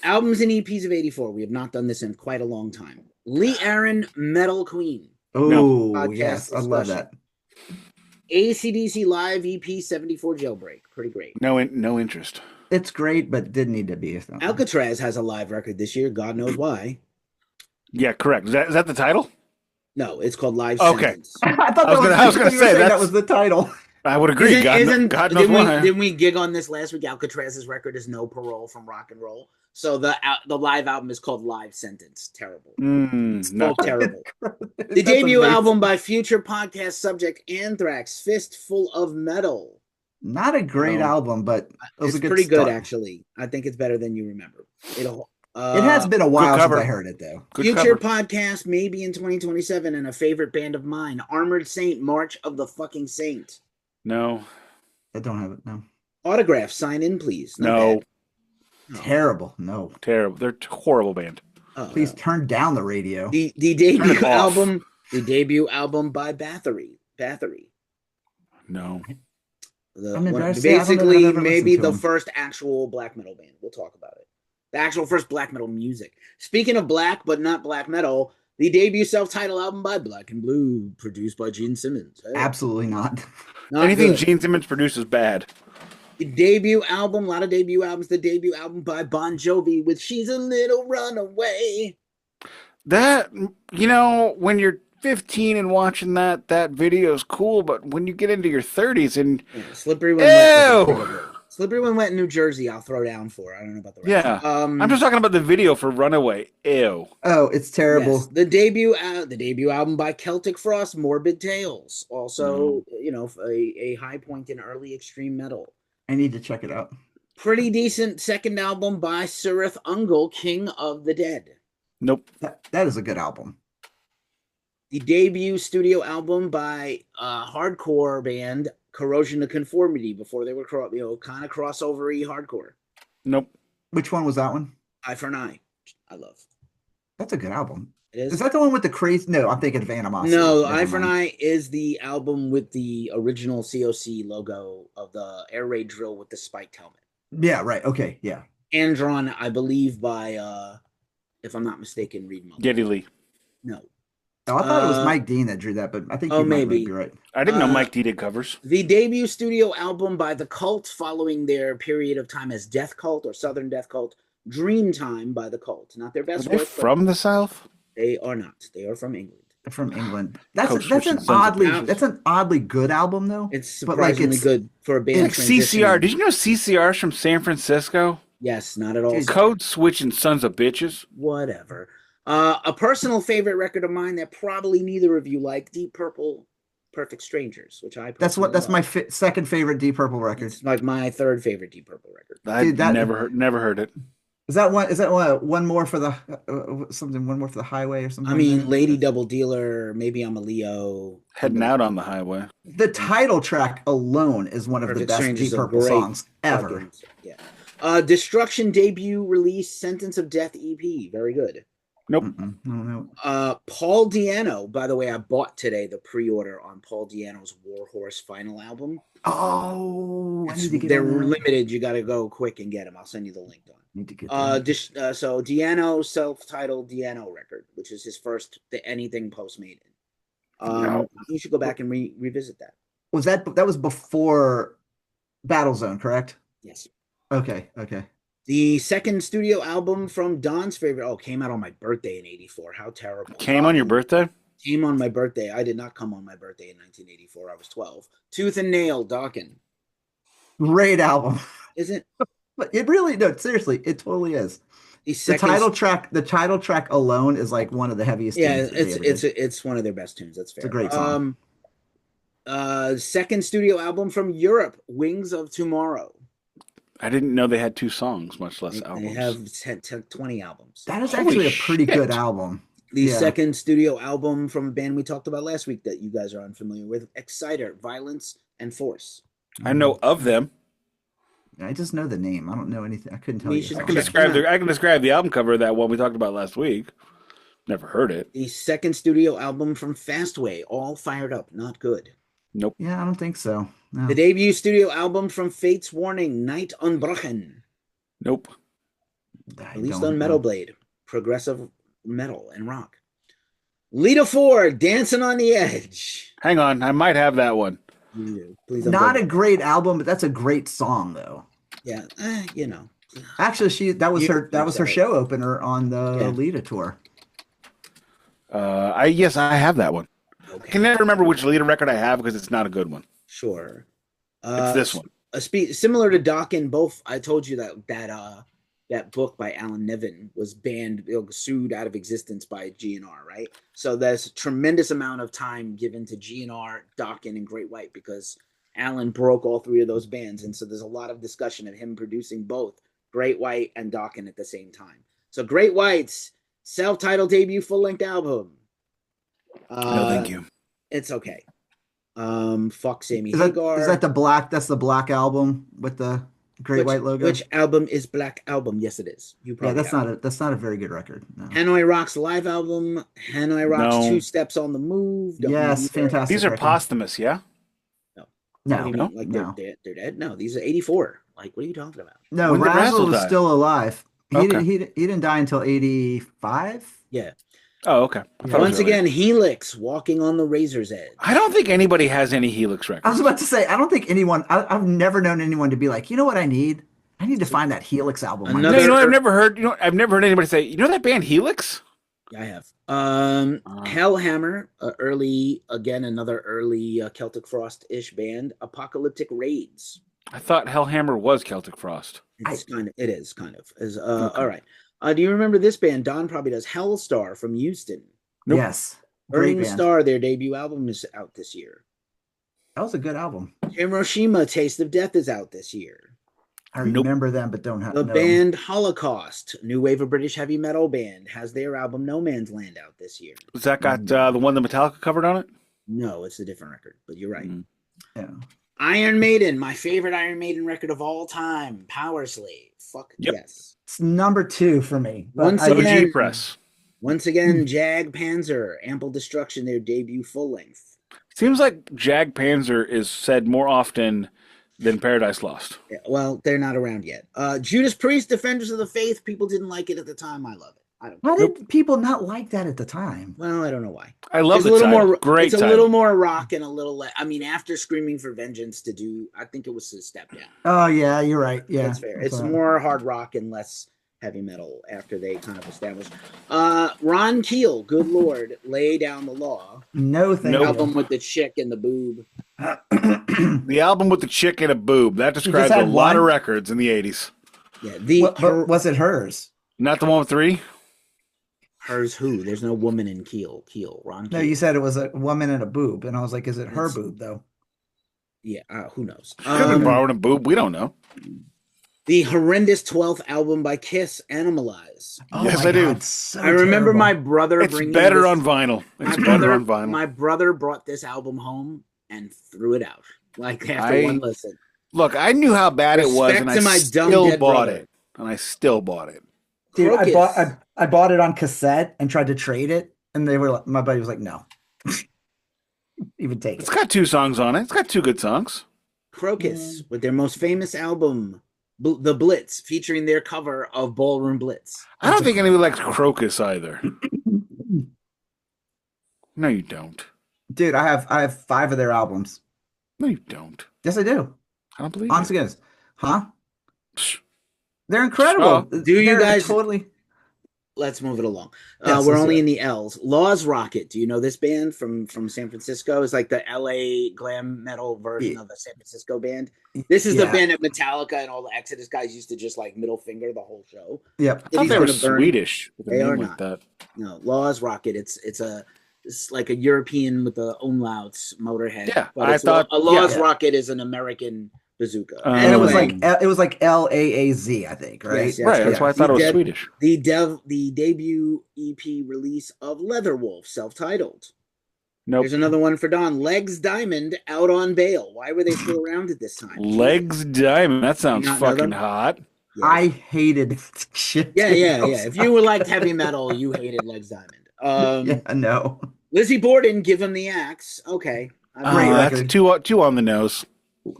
Albums and EPs of 84. We have not done this in quite a long time. Lee Aaron, Metal Queen. Oh, yes. I love that. AC/DC Live EP 74 Jailbreak. Pretty great. No interest. It's great, but didn't need to be. Alcatraz has a live record this year. God knows why. Yeah, correct. Is that the title? No, it's called Live Okay. Sentence. I thought I was gonna say that was the title. I would agree. God knows why. Didn't we gig on this last week? Alcatraz's record is No Parole from Rock and Roll. So the live album is called Live Sentence. Terrible. Not terrible. The debut album by future podcast subject Anthrax, Fistful of Metal. Not a great album, but it's pretty good actually. I think it's better than you remember. It has been a while since I heard it though. Future podcast maybe in 2027, and a favorite band of mine, Armored Saint, March of the fucking Saint. No. I don't have it, no. Autograph, sign in, please. No. Terrible. No. Terrible. They're a horrible band. Please turn down the radio. The debut album. The debut album by Bathory. No. Basically, maybe the first actual black metal band. We'll talk about it. The actual first black metal music. Speaking of black, but not black metal, the debut self-titled album by Black and Blue, produced by Gene Simmons. Hey. Absolutely not. Anything good. Gene Simmons produces bad. The debut album, a lot of debut albums. The debut album by Bon Jovi with "She's a Little Runaway." That, when you're 15 and watching that video is cool, but when you get into your 30s and Slippery When Wet. Slippery When Wet in New Jersey, I'll throw down for. I don't know about the rest. Yeah, I'm just talking about the video for Runaway. Ew. Oh, it's terrible. Yes. The debut album by Celtic Frost, Morbid Tales. Also, a high point in early extreme metal. I need to check it out. Pretty decent second album by Sirith Ungol, King of the Dead. Nope. That is a good album. The debut studio album by hardcore band Corrosion to Conformity, before they were kind of crossover-y hardcore. Nope. Which one was that one? Eye for an Eye. I love. That's a good album. It is. Is that the one with the crazy? No, I'm thinking of Animosity. No, Eye for an Eye is the album with the original COC logo of the air raid drill with the spiked helmet. Yeah, right. Okay, yeah. And drawn, I believe, by, if I'm not mistaken, Reed Muller. Geddy Lee. No. Oh, I thought it was Mike Dean that drew that, but I think you might be right. I didn't know Mike D did covers. The debut studio album by The Cult, following their period of time as Death Cult or Southern Death Cult, Dreamtime by The Cult. Not their best work. From the South? They are not. They are from England. They're from England. That's an oddly good album though. It's surprisingly good for a band. Like CCR. Did you know CCR's from San Francisco? Yes, not at all. Code switching sons of bitches. Whatever. A personal favorite record of mine that probably neither of you like, Deep Purple, Perfect Strangers, which I that's my second favorite Deep Purple record. It's like my third favorite Deep Purple record. I never heard it. Is that one more for the one more for the highway or something? I mean, Lady Double Dealer, Maybe I'm a Leo. Heading out on the highway. The title track alone is one of the best Deep Purple songs ever. Yeah. Destruction debut release, Sentence of Death EP, very good. Nope. No. Paul Di'Anno, by the way, I bought today the pre-order on Paul Di'Anno's Warhorse final album. Oh, they're limited. You got to go quick and get them. I'll send you the link, Don. Need to get them. So Di'Anno, self-titled Di'Anno record, which is his first anything post-Maiden. You should go back and revisit that. That was before Battlezone, correct? Yes. Okay. The second studio album from Don's favorite. Came out on my birthday in '84. How terrible! Came on your birthday? Came on my birthday. I did not come on my birthday in 1984. I was 12. Tooth and Nail, Dawkins. Great album. Is it? But it really, no, seriously, it totally is. The title track alone is like one of the heaviest. Yeah, it's one of their best tunes. That's fair. It's a great song. Second studio album from Europe, Wings of Tomorrow. I didn't know they had 2 songs, much less albums. They have 20 albums. That is actually a pretty good album. The second studio album from a band we talked about last week that you guys are unfamiliar with, Exciter, Violence and Force. I know of them. I just know the name. I don't know anything. I couldn't tell you. I can describe the album cover of that one we talked about last week. Never heard it. The second studio album from Fastway, All Fired Up, not good. Nope. Yeah, I don't think so. No. The debut studio album from Fate's Warning, Night Unbrochen. Nope. Released on Metal Blade, progressive metal and rock. Lita Ford, Dancing on the Edge. Hang on, I might have that one. Please not a great album, but that's a great song though. Yeah, Actually, that was her show opener on the Lita tour. Yes, I have that one. I Okay, can never remember which leader record I have because it's not a good one. sure. It's this one. Similar to Dokken, both. I told you that book by Alan Nevin was banned, sued out of existence by GNR, right? So there's a tremendous amount of time given to GNR, Dokken, and Great White because Alan broke all three of those bands, and so there's a lot of discussion of him producing both Great White and Dokken at the same time. So Great White's self-titled debut full-length album. No, thank you. It's okay. Fuck Sammy Is Hagar. that the black? That's the black album with the Great White logo. Which album is Black Album? Yes, it is. That's not a very good record. No. Hanoi Rock's live album. Hanoi Rock's Two Steps on the Move. Yes, fantastic. These are record. posthumous, yeah? No. Like they're dead. No, these are 84. Like, what are you talking about? No, When did Razzle was die? still alive. Okay. He didn't die until 85. Yeah. Oh, okay. Once again, Helix, Walking on the Razor's Edge. I don't think anybody has any Helix records. I was about to say, I don't think anyone. I've never known anyone to be like, you know what I need? I need to find that Helix album. Another- I've never heard anybody say, you know that band Helix? I have. Hellhammer, another early Celtic Frost-ish band. Apocalyptic Raids. I thought Hellhammer was Celtic Frost. It is kind of. Okay. All right. Do you remember this band? Don probably does. Hellstar from Houston. Nope. Yes. Great Burning band. Star, their debut album is out this year. That was a good album. Hiroshima, Taste of Death is out this year. I remember them, but don't have The band Holocaust, new wave of British heavy metal band, has their album No Man's Land out this year. Was that got the one that Metallica covered on it? No, it's a different record, but you're right. Yeah. Iron Maiden, my favorite Iron Maiden record of all time, Power Slave. Fuck yes. It's number 2 for me. Once I- again- WG Press. Once again, Jag Panzer, Ample Destruction, their debut full length. Seems like Jag Panzer is said more often than Paradise Lost. Yeah, well, they're not around yet. Judas Priest, Defenders of the Faith. People didn't like it at the time. I love it. I don't. How did people not like that at the time? Well, I don't know why. I love It's the a little title. more. Great It's a title. little more rock and a little less. I mean, after Screaming for Vengeance to do, I think it was a step down. Oh yeah, you're right. Yeah, That's fair. It's more hard rock and less heavy metal after they kind of established. Ron Keel, good lord, Lay Down the Law. No thank Nope. you. Album with the chick and the boob. The album with the chick and a boob. That describes a had lot one? of records in the 80s. Yeah, But was it hers? Not the one with 3? hers who? There's no woman in Keel. Ron Keel. No, you said it was a woman and a boob, and I was like, is it her boob though? Yeah, who knows? Could have been borrowing a boob. We don't know. The horrendous 12th album by Kiss, Animalize. Oh Yes, my I do. God, so I remember terrible. my brother It's bringing better this- on vinyl. My It's better brother, on vinyl. my brother brought this album home and threw it out. Like after I- one listen. Look, I knew how bad it was, Respect and to I my dumb still dead bought brother. it. And I still bought it. Dude, Crocus. I bought it on cassette and tried to trade it, and they were like, my buddy was like, no, even take It's it. got 2 songs on it. It's got 2 good songs. Crocus with their most famous album, The Blitz, featuring their cover of Ballroom Blitz. I don't think anybody likes Crocus either. No, you don't. Dude, I have 5 of their albums. No, you don't. Yes, I do. I don't believe Honest it. to goodness. Huh? Psh. They're incredible. Oh, do you They're guys- totally? Let's move it along. Yes, We're let's only do it. in the L's. Laws Rocket. Do you know this band from San Francisco? It's like the LA glam metal version Yeah. of a San Francisco band. This is the Yeah. band that Metallica and all the Exodus guys used to just like middle finger the whole show. Yep. I thought City's they were Gonna Burn. Swedish. with a They name are like not. that. No, Laws Rocket. It's like a European with the umlauts Motorhead. Yeah, but I it's thought- a Laws yeah. Rocket is an American bazooka. And it was Anyway. like LAAZ, I think, right? Yes, yes. Right, that's why I thought it was The Swedish. the debut EP release of Leatherwolf, self-titled. Nope. There's another one for Don. Legs Diamond out on bail. Why were they still around at this time? Legs Diamond. That sounds not know fucking them? hot. Yes. I hated shit. yeah. If you were liked heavy metal, you hated Legs Diamond. Yeah, no. Lizzie Borden, Give Him the Axe. Okay. Great That's record. too on the nose.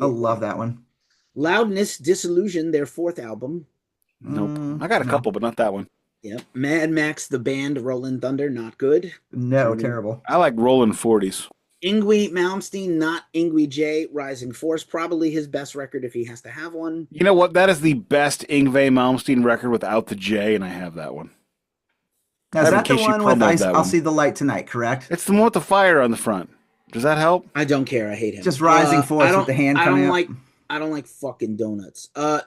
I love that one. Loudness, Disillusion, their 4th album. Nope. I got a no. couple, but not that one. Yep. Mad Max, the band, Rolling Thunder, not good. No, terrible. I like Rolling 40s. Yngwie Malmsteen, not Yngwie J, Rising Force, probably his best record if he has to have one. You know what? That is the best Yngwie Malmsteen record without the J, and I have that one. Now, is Evan, that the in case you one with promoted that I'll one. See the Light Tonight, correct? It's the one with the fire on the front. Does that help? I don't care. I hate him. Just Rising Force with the hand coming up. I don't like fucking donuts. Ah!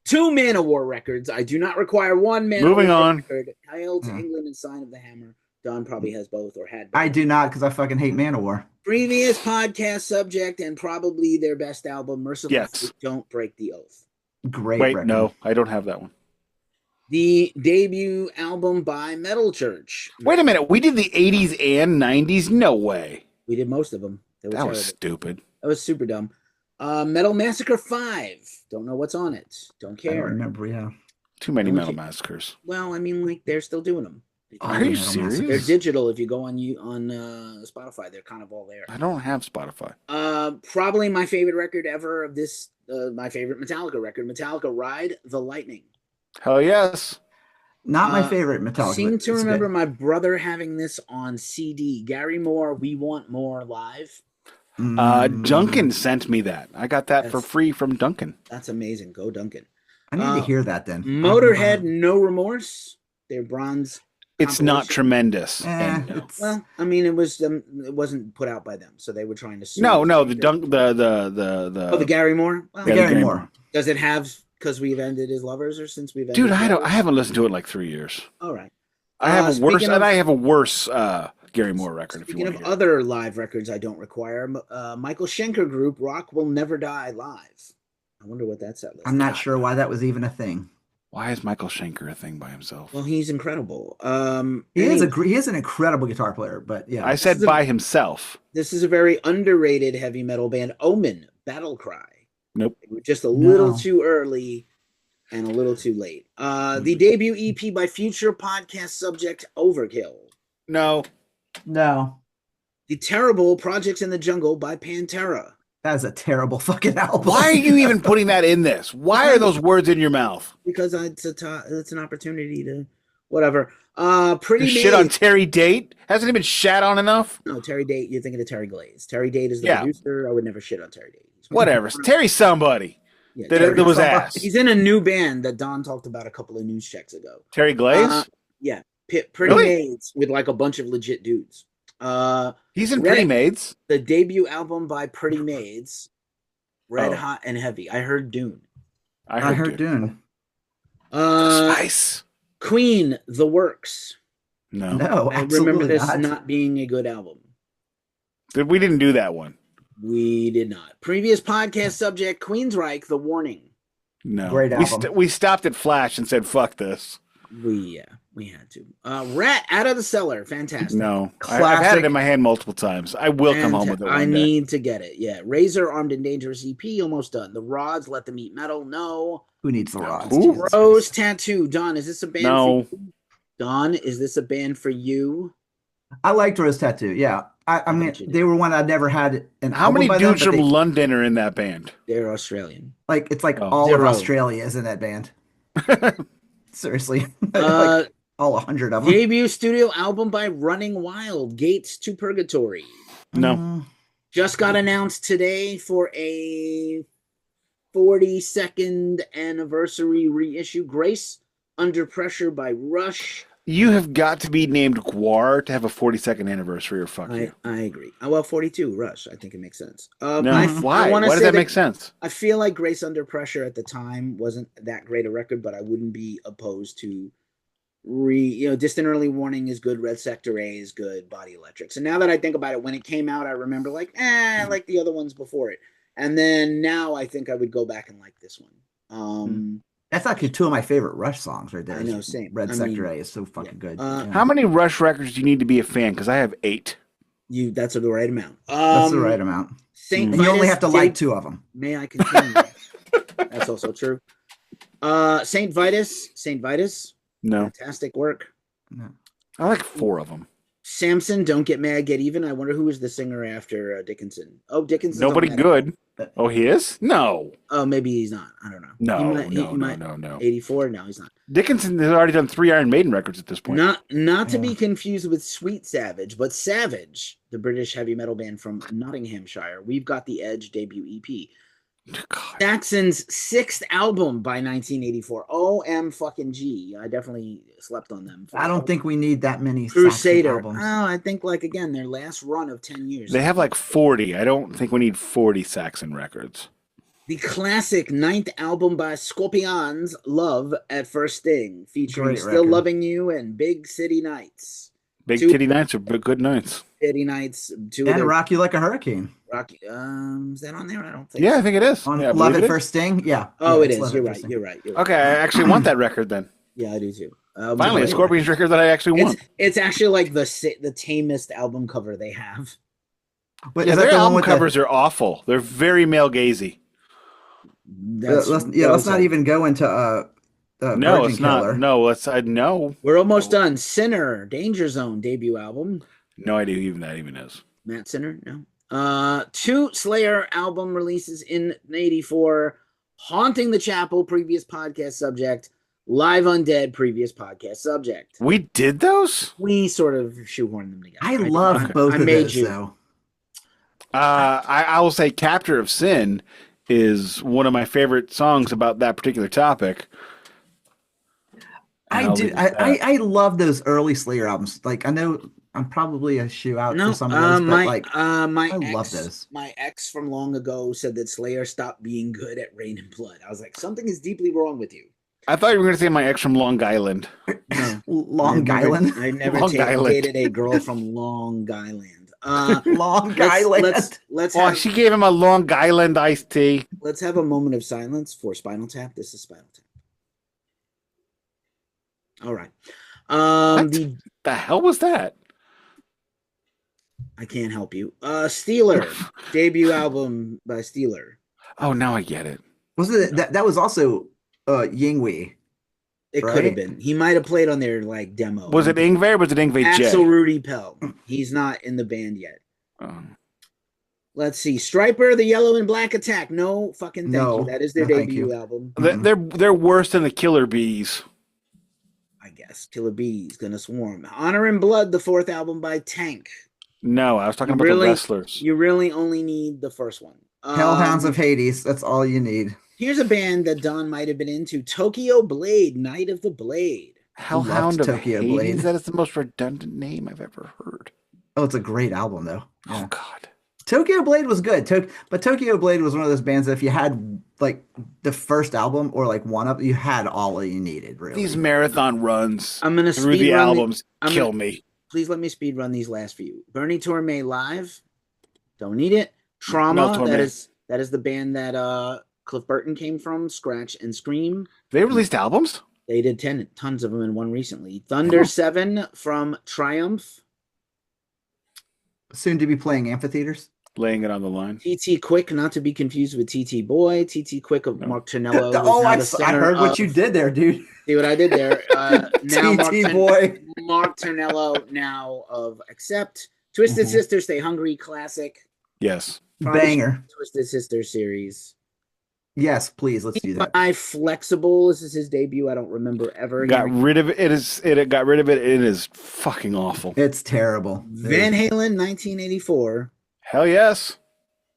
Two Man-O-War records. I do not require one Moving Man-O-War on. record. Hail to Yeah. England and Sign of the Hammer. Don probably has both or had both. I do not, because I fucking hate Manowar. Previous podcast subject and probably their best album, Merciful Yes. Fate, Don't Break the Oath. Great Wait, record. no, I don't have that one. The debut album by Metal Church. Wait a minute. We did the 80s and 90s? No way. We did most of them. They were That was terrible. stupid. That was super dumb. Metal Massacre 5. Don't know what's on it. Don't I don't care. remember, yeah. Too many Don't Metal you- Massacres. Well, I mean, like, they're still doing them. Are you Metal serious? They're digital. If you go on Spotify, they're kind of all there. I don't have Spotify. Probably my favorite record ever of this, my favorite Metallica record, Metallica Ride the Lightning. Hell yes. Not my favorite Metallica. Seem but to it's remember good. my brother having this on CD. Gary Moore, We Want More Live. Duncan sent me that. I got that for Yes. free from Duncan. That's amazing. Go Duncan. I need to hear that then. Motorhead, No Remorse. They're bronze. It's not compilation. tremendous. Eh, And no. it's- Well, I mean, it wasn't put out by them, so they were trying to sue. No, the Oh, the the Gary Moore. Well, Yeah, Gary Gary Moore. Moore. does it have because we've ended as lovers, or since we've ended? Dude, as I lovers? haven't listened to it in like 3 years. All right. I have a worse, speaking of- and I have a worse Gary Moore record. If you Speaking want of to hear. other live records, I don't require. Michael Schenker Group, Rock Will Never Die Live. I wonder what that's at. I'm not sure why that was even a thing. Why is Michael Schenker a thing by himself? Well, he's incredible. He is an incredible guitar player, but yeah. I said This is by himself. This is a very underrated heavy metal band, Omen, Battle Cry. Nope. They were just a little No. too early and a little too late. The debut EP by future podcast subject, Overkill. No. No, The terrible Projects in the Jungle by Pantera. that is a terrible fucking album. Why are you even putting that in this? Why are those words in your mouth? Because it's an opportunity to whatever. Pretty You shit on Maids. Terry Date? Hasn't he been shat on enough? No, Terry Date. You're thinking of Terry Glaze. Terry Date is the Yeah. producer. I would never shit on Terry Date. Whatever. Terry somebody. Yeah, That Terry- was ass. He's in a new band that Don talked about a couple of news checks ago. Terry Glaze? Yeah, Pretty Really? Maids with like a bunch of legit dudes. He's in Red- Pretty Maids. The debut album by Pretty Maids, Red Oh. Hot and Heavy. I heard Dune. I heard Dune. Spice. Queen, The Works. No. No, I absolutely remember this not. not being a good album. We didn't do that one. We did not. Previous podcast subject, Queensryche, The Warning. No. Great We, album. we stopped at Flash and said, fuck this. We had to. Rat Out of the Cellar, fantastic. No. I've had Classic. it in my hand multiple times. I will come home with it one I day. need to get it. Yeah. Razor, Armed and Dangerous EP, almost done. The Rods, Let Them Eat Metal, no. Who needs the rods? Who? Jesus Rose Christ. Tattoo. Don, is this a band No. for you? Don, is this a band for you? I liked Rose Tattoo. Yeah, I mean, bet you did. they were one I'd never had. An How album many by them, dudes but from they- London are in that band? They're Australian. like it's like Oh. all Zero. of Australia is in that band. Seriously, like all 100 of them. Debut studio album by Running Wild, Gates to Purgatory. No. Mm, Just got announced today for a 42nd anniversary reissue. Grace Under Pressure by Rush. You have got to be named Guar to have a 42nd anniversary, or fuck you. I agree. Well, 42, Rush. I think it makes sense. No. I Why? wanna Why does say that make sense? I feel like Grace Under Pressure at the time wasn't that great a record, but I wouldn't be opposed to Distant Early Warning is good, Red Sector A is good, Body Electric. So now that I think about it, when it came out, I remember I like the other ones before it. And then now I think I would go back and like this one. That's actually two of my favorite Rush songs right there. I know, same. Red I Sector mean, A is so fucking good. Uh, Yeah. How many Rush records do you need to be a fan? Because I have 8. That's the right amount. That's the right amount. Saint And you only Vitus have to like 2 of them. May I continue? That's also true. Saint Vitus. No. Fantastic work. No. I like 4 of them. Samson, Don't Get Mad, Get Even. I wonder who is the singer after Dickinson. Oh, Dickinson. Nobody good. Oh, he is? No. Oh, maybe he's not. I don't know. No. 84? No, he's not. Dickinson has already done 3 Iron Maiden records at this point. Not to be confused with Sweet Savage, but Savage, the British heavy metal band from Nottinghamshire. We've Got the Edge debut EP. God. Jackson's 6th album by 1984. OMG. I definitely slept on them. I don't think we need that many Crusader. Saxon albums. Oh, I think like again their last run of 10 years. They have like 40. I don't think we need 40 Saxon records. The classic 9th album by Scorpions, Love at First Sting, featuring Great Still record. Loving You and Big City Nights. Big Two- Titty Nights are good nights. City Nights. And Rock You Like a Hurricane. Rocky. Is that on there? I don't think. Yeah, so. I think it is. On Yeah, I Love believe at it First Sting? Yeah. Oh, Yeah, it it's is. Love You're at right. First Sting. You're right. You're right. Okay, I actually want that record then. Yeah, I do too. Finally, a It's- Scorpions record that I actually want. It's actually like the tamest album cover they have. But Yeah, is that their the one album with covers are awful. They're very male gazy. let's not even go into No, Virgin it's not. Killer. No, no. We're almost done. Sinner, Danger Zone debut album. No idea who even that even is. Matt Sinner, no. 2 Slayer album releases in '84. Haunting the Chapel, previous podcast subject. Live Undead, previous podcast subject. We did those? We sort of shoehorned them together. I love both of made those, you. though. I will say Captor of Sin is one of my favorite songs about that particular topic. And I I'll do. leave it at that. I love those early Slayer albums. Like, I know I'm probably a shoe out No, for some of those, but like, my I ex, love those. My ex from long ago said that Slayer stopped being good at Rain and Blood. I was like, something is deeply wrong with you. I thought you were going to say my ex from Long Island. No. Long Island. I never Long Island. dated a girl from Long Island. Long Island. Let's Oh, have, she gave him a Long Island iced tea. let's have a moment of silence for Spinal Tap. This is Spinal Tap. All right. What? The hell was that? I can't help you. Steeler, debut album by Steeler. Oh, now I get it. Was it that was also Yinghui? It could Right? have been. He might have played on their like demo. Was it Ingve or was it Ingve J? Axel Rudy Pell. He's not in the band yet. Oh. Let's see. Striper, the Yellow and Black Attack. No fucking thank No. you. That is their No, thank debut you. album. They're worse than the Killer Bees. I guess. Killer Bees, Gonna Swarm. Honor and Blood, the 4th album by Tank. No, I was talking about Really? the wrestlers. You really only need the first one. Hellhounds of Hades. That's all you need. Here's a band that Don might have been into. Tokyo Blade, Night of the Blade. Hellhound of Tokyo Hades. Blade. That is the most redundant name I've ever heard. Oh, it's a great album, though. Oh God. Tokyo Blade was good. But Tokyo Blade was one of those bands that if you had like the first album or like one of, you had all you needed. Really, These marathon runs I'm gonna through speed the run albums I'm kill gonna- me. Please let me speed run these last few. Bernie Torme Live. Don't need it. Trauma. No, Torme. That is the band that Cliff Burton came from. Scratch and Scream. They released albums? They did tons of them in one recently. Thunder 7 from Triumph. soon to be playing amphitheaters. Laying it on the line. TT Quick, not to be confused with TT Boy. TT Quick of Mark Ternello. Oh, I center heard what of- you did there, dude. See what I did there. Now TT Boy. Mark Ternello now of Accept. Twisted Mhm. Sister Stay Hungry classic. Yes. Banger. Twisted Sister series. Yes, please. Let's do that. I Flexible. This is his debut. I don't remember ever. Got hearing- rid of it. It got rid of it. It is fucking awful. It's terrible. Van Halen, 1984. Hell yes.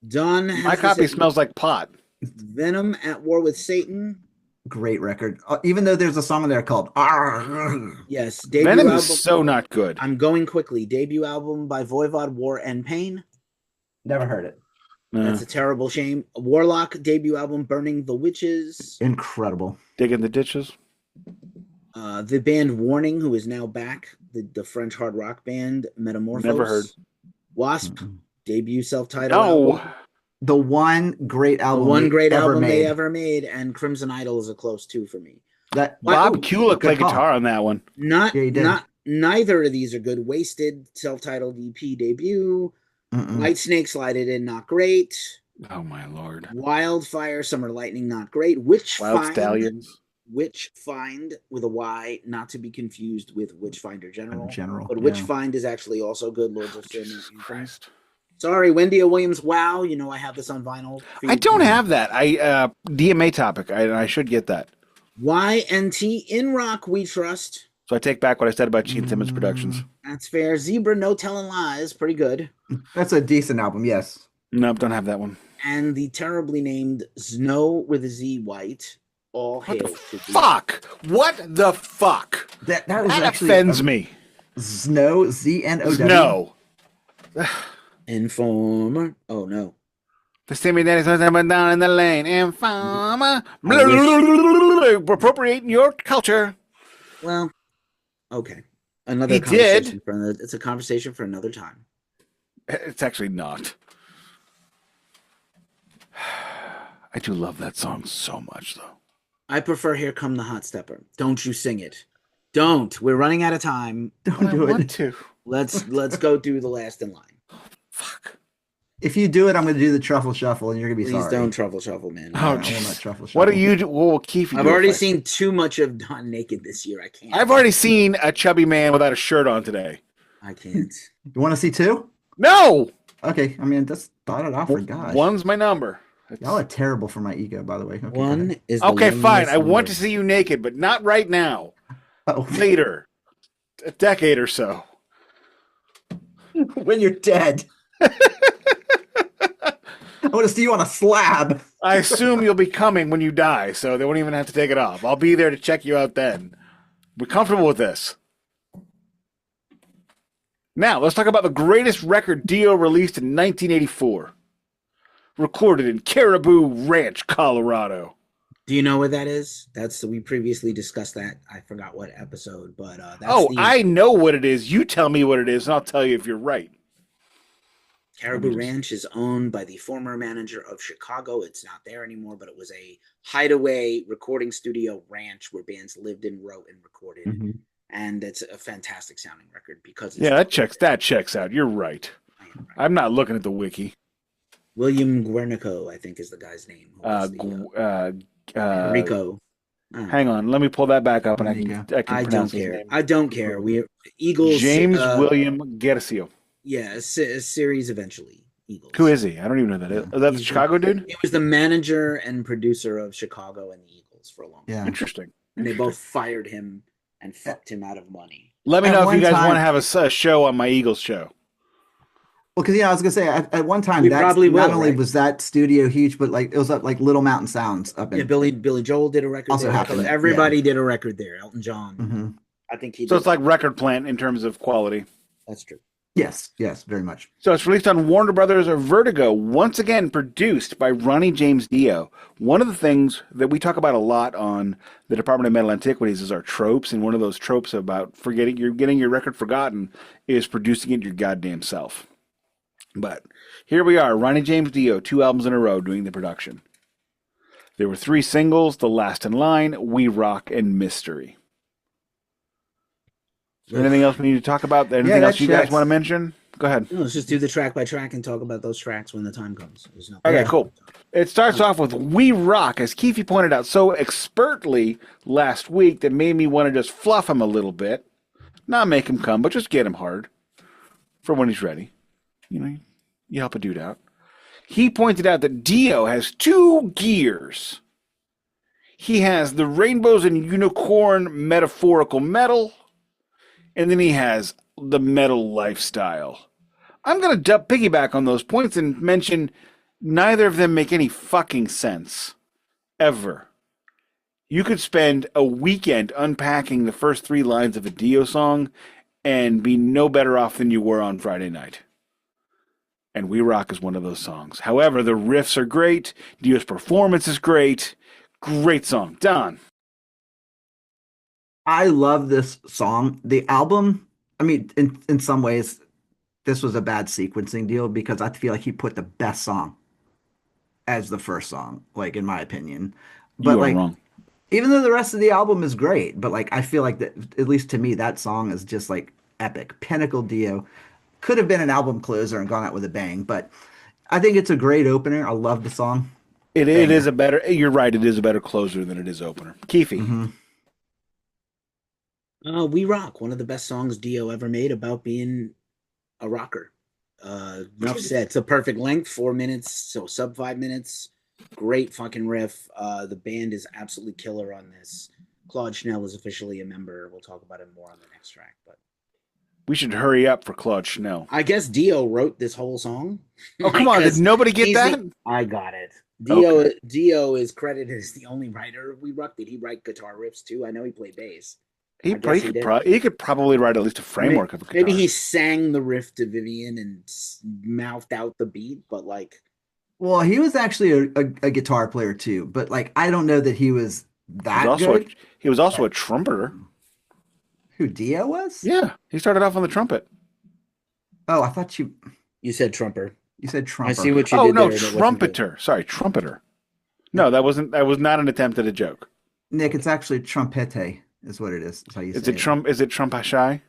Don. My has copy this- smells like pot. Venom at War with Satan. Great record. Even though there's a song in there called Arr. Yes. Debut Venom album. is so not good. I'm going quickly. Debut album by Voivod, War and Pain. Never heard it. That's a terrible shame. Warlock debut album, Burning the Witches. Incredible. Digging the ditches. The band Warning, who is now back, the French hard rock band Metamorphose. Never heard. Wasp Mm-mm. debut self-titled No. album. The one great The album. one great ever album made. they ever made, and Crimson Idol is a close two for me. That Bob Ooh, Kulick good played call. guitar on that one. Not Yeah, he did. neither of these are good. Wasted self-titled EP debut. Mm-mm. White Snake slided in, not great. Oh my lord. Wildfire, Summer Lightning, not great. Wild Stallions. Witchfind with a Y, not to be confused with Witchfinder General. General, But yeah. Witchfind is actually also good. Lords of Sin. Jesus Christ. Sorry, Wendy O. Williams. Wow, you know I have this on vinyl. I don't have that. I DMA topic. I should get that. YNT in Rock We Trust. So I take back what I said about Gene Simmons Productions. That's fair. Zebra No Telling Lies, pretty good. That's a decent album. Yes. Nope, don't have that one. and the terribly named Snow with a Z White. All hail to thee. Fuck! What the fuck? That was That actually offends me. Zno, Z-N-O-W. No. Informer. Oh no. The semi daddy's down in the lane. Informer. Appropriating your culture. Well, okay. Another He conversation did. for another, it's a conversation for another time. It's actually not. I do love that song so much, though. I prefer Here Come the Hot Stepper. Don't you sing it. Don't. We're running out of time. Don't do I want it. to. Let's go do the last in line. Fuck. If you do it, I'm going to do the truffle shuffle, and you're going to be Please sorry. don't truffle shuffle, man. Oh, I will not jeez. truffle shuffle. What do you do? Well, Keefy, I've already seen too much of Don naked this year. I can't. I've already seen a chubby man without a shirt on today. I can't. You want to see two? No! Okay, I mean, just thought it off for gosh. One's my number. Y'all are terrible for my ego, by the way. Okay, One is the Okay, fine. loneliest I want to number. see you naked, but not right now. Oh, Later. A decade or so. when you're dead. I want to see you on a slab. I assume you'll be coming when you die, so they won't even have to take it off. I'll be there to check you out then. We're comfortable with this. Now, let's talk about the greatest record Dio released in 1984. Recorded in Caribou Ranch, Colorado. Do you know what that is? We previously discussed that. I forgot what episode, but that's I know what it is. You tell me what it is, and I'll tell you if you're right. Caribou Ranch is owned by the former manager of Chicago. It's not there anymore, but it was a hideaway recording studio ranch where bands lived and wrote and recorded. Mm-hmm. And it's a fantastic sounding record because it's that checks out. You're right. I'm not looking at the wiki. William Guernico, I think, is the guy's name. Enrico. Hang on, let me pull that back up, and I can I don't pronounce his care. name. I don't care. We Eagles. James William Guercio. Yeah, a series eventually. Eagles. Who is he? I don't even know who that is. Is that the Chicago dude? He was the manager and producer of Chicago and the Eagles for a long time. Yeah. Interesting. And they both fired him and fucked him out of money. Let me At know if one you guys time- want to have a show on my Eagles show. Well, because I was gonna say at one time We that probably will, not only right? was that studio huge, but like it was up like Little Mountain Sounds up in. Yeah, Billy Joel did a record Also there. happened, Everybody did a record there. Elton John. Mm-hmm. I think he did. So it's like Record Plant in terms of quality. That's true. Yes, very much. So it's released on Warner Brothers or Vertigo, once again produced by Ronnie James Dio. One of the things that we talk about a lot on the Department of Metal Antiquities is our tropes, and one of those tropes about getting your record forgotten is producing it your goddamn self. But here we are, Ronnie James Dio, 2 albums in a row doing the production. There were 3 singles, The Last in Line, We Rock, and Mystery. Is there anything else we need to talk about? Anything else you guys want to mention? Go ahead. No, let's just do the track by track and talk about those tracks when the time comes. Okay, cool. It starts off with We Rock, as Keefy pointed out so expertly last week that made me want to just fluff him a little bit. Not make him come, but just get him hard for when he's ready. You know, you help a dude out. He pointed out that Dio has 2 gears. He has the rainbows and unicorn metaphorical metal, and then he has the metal lifestyle. I'm going to piggyback on those points and mention neither of them make any fucking sense. Ever. You could spend a weekend unpacking the first 3 lines of a Dio song and be no better off than you were on Friday night. And We Rock is one of those songs. However, the riffs are great. Dio's performance is great. Great song. Don. I love this song. The album, I mean, in some ways, this was a bad sequencing deal because I feel like he put the best song as the first song, like in my opinion. But You are like, wrong. even though the rest of the album is great, but like I feel like that, at least to me, that song is just like epic. Pinnacle Dio. Could have been an album closer and gone out with a bang, but I think it's a great opener. I love the song. It is a better, you're right, it is a better closer than it is opener. Keefy. Mm-hmm. We Rock, one of the best songs Dio ever made about being a rocker. Enough said. It's a perfect length, 4 minutes, so sub 5 minutes. Great fucking riff. The band is absolutely killer on this. Claude Schnell is officially a member. We'll talk about him more on the next track, but We should hurry up for Claude Schnell. I guess Dio wrote this whole song. Oh, come on. Did nobody get that? I got it. Okay. Dio is credited as the only writer of We Rock. Did he write guitar riffs too? I know he played bass. He could probably write at least a framework of a guitar. Maybe he sang the riff to Vivian and mouthed out the beat, but like... Well, he was actually a guitar player too, but like I don't know that he was that good. He was also a trumpeter. Who, Dio was? Yeah, he started off on the trumpet. Oh, I thought you said trumper. You said trumper. I see what you did. Oh no, trumpeter. Sorry, trumpeter. No, that was not an attempt at a joke. Nick, it's actually trumpete, is what it is. That's how you say it. Is it trumpashai?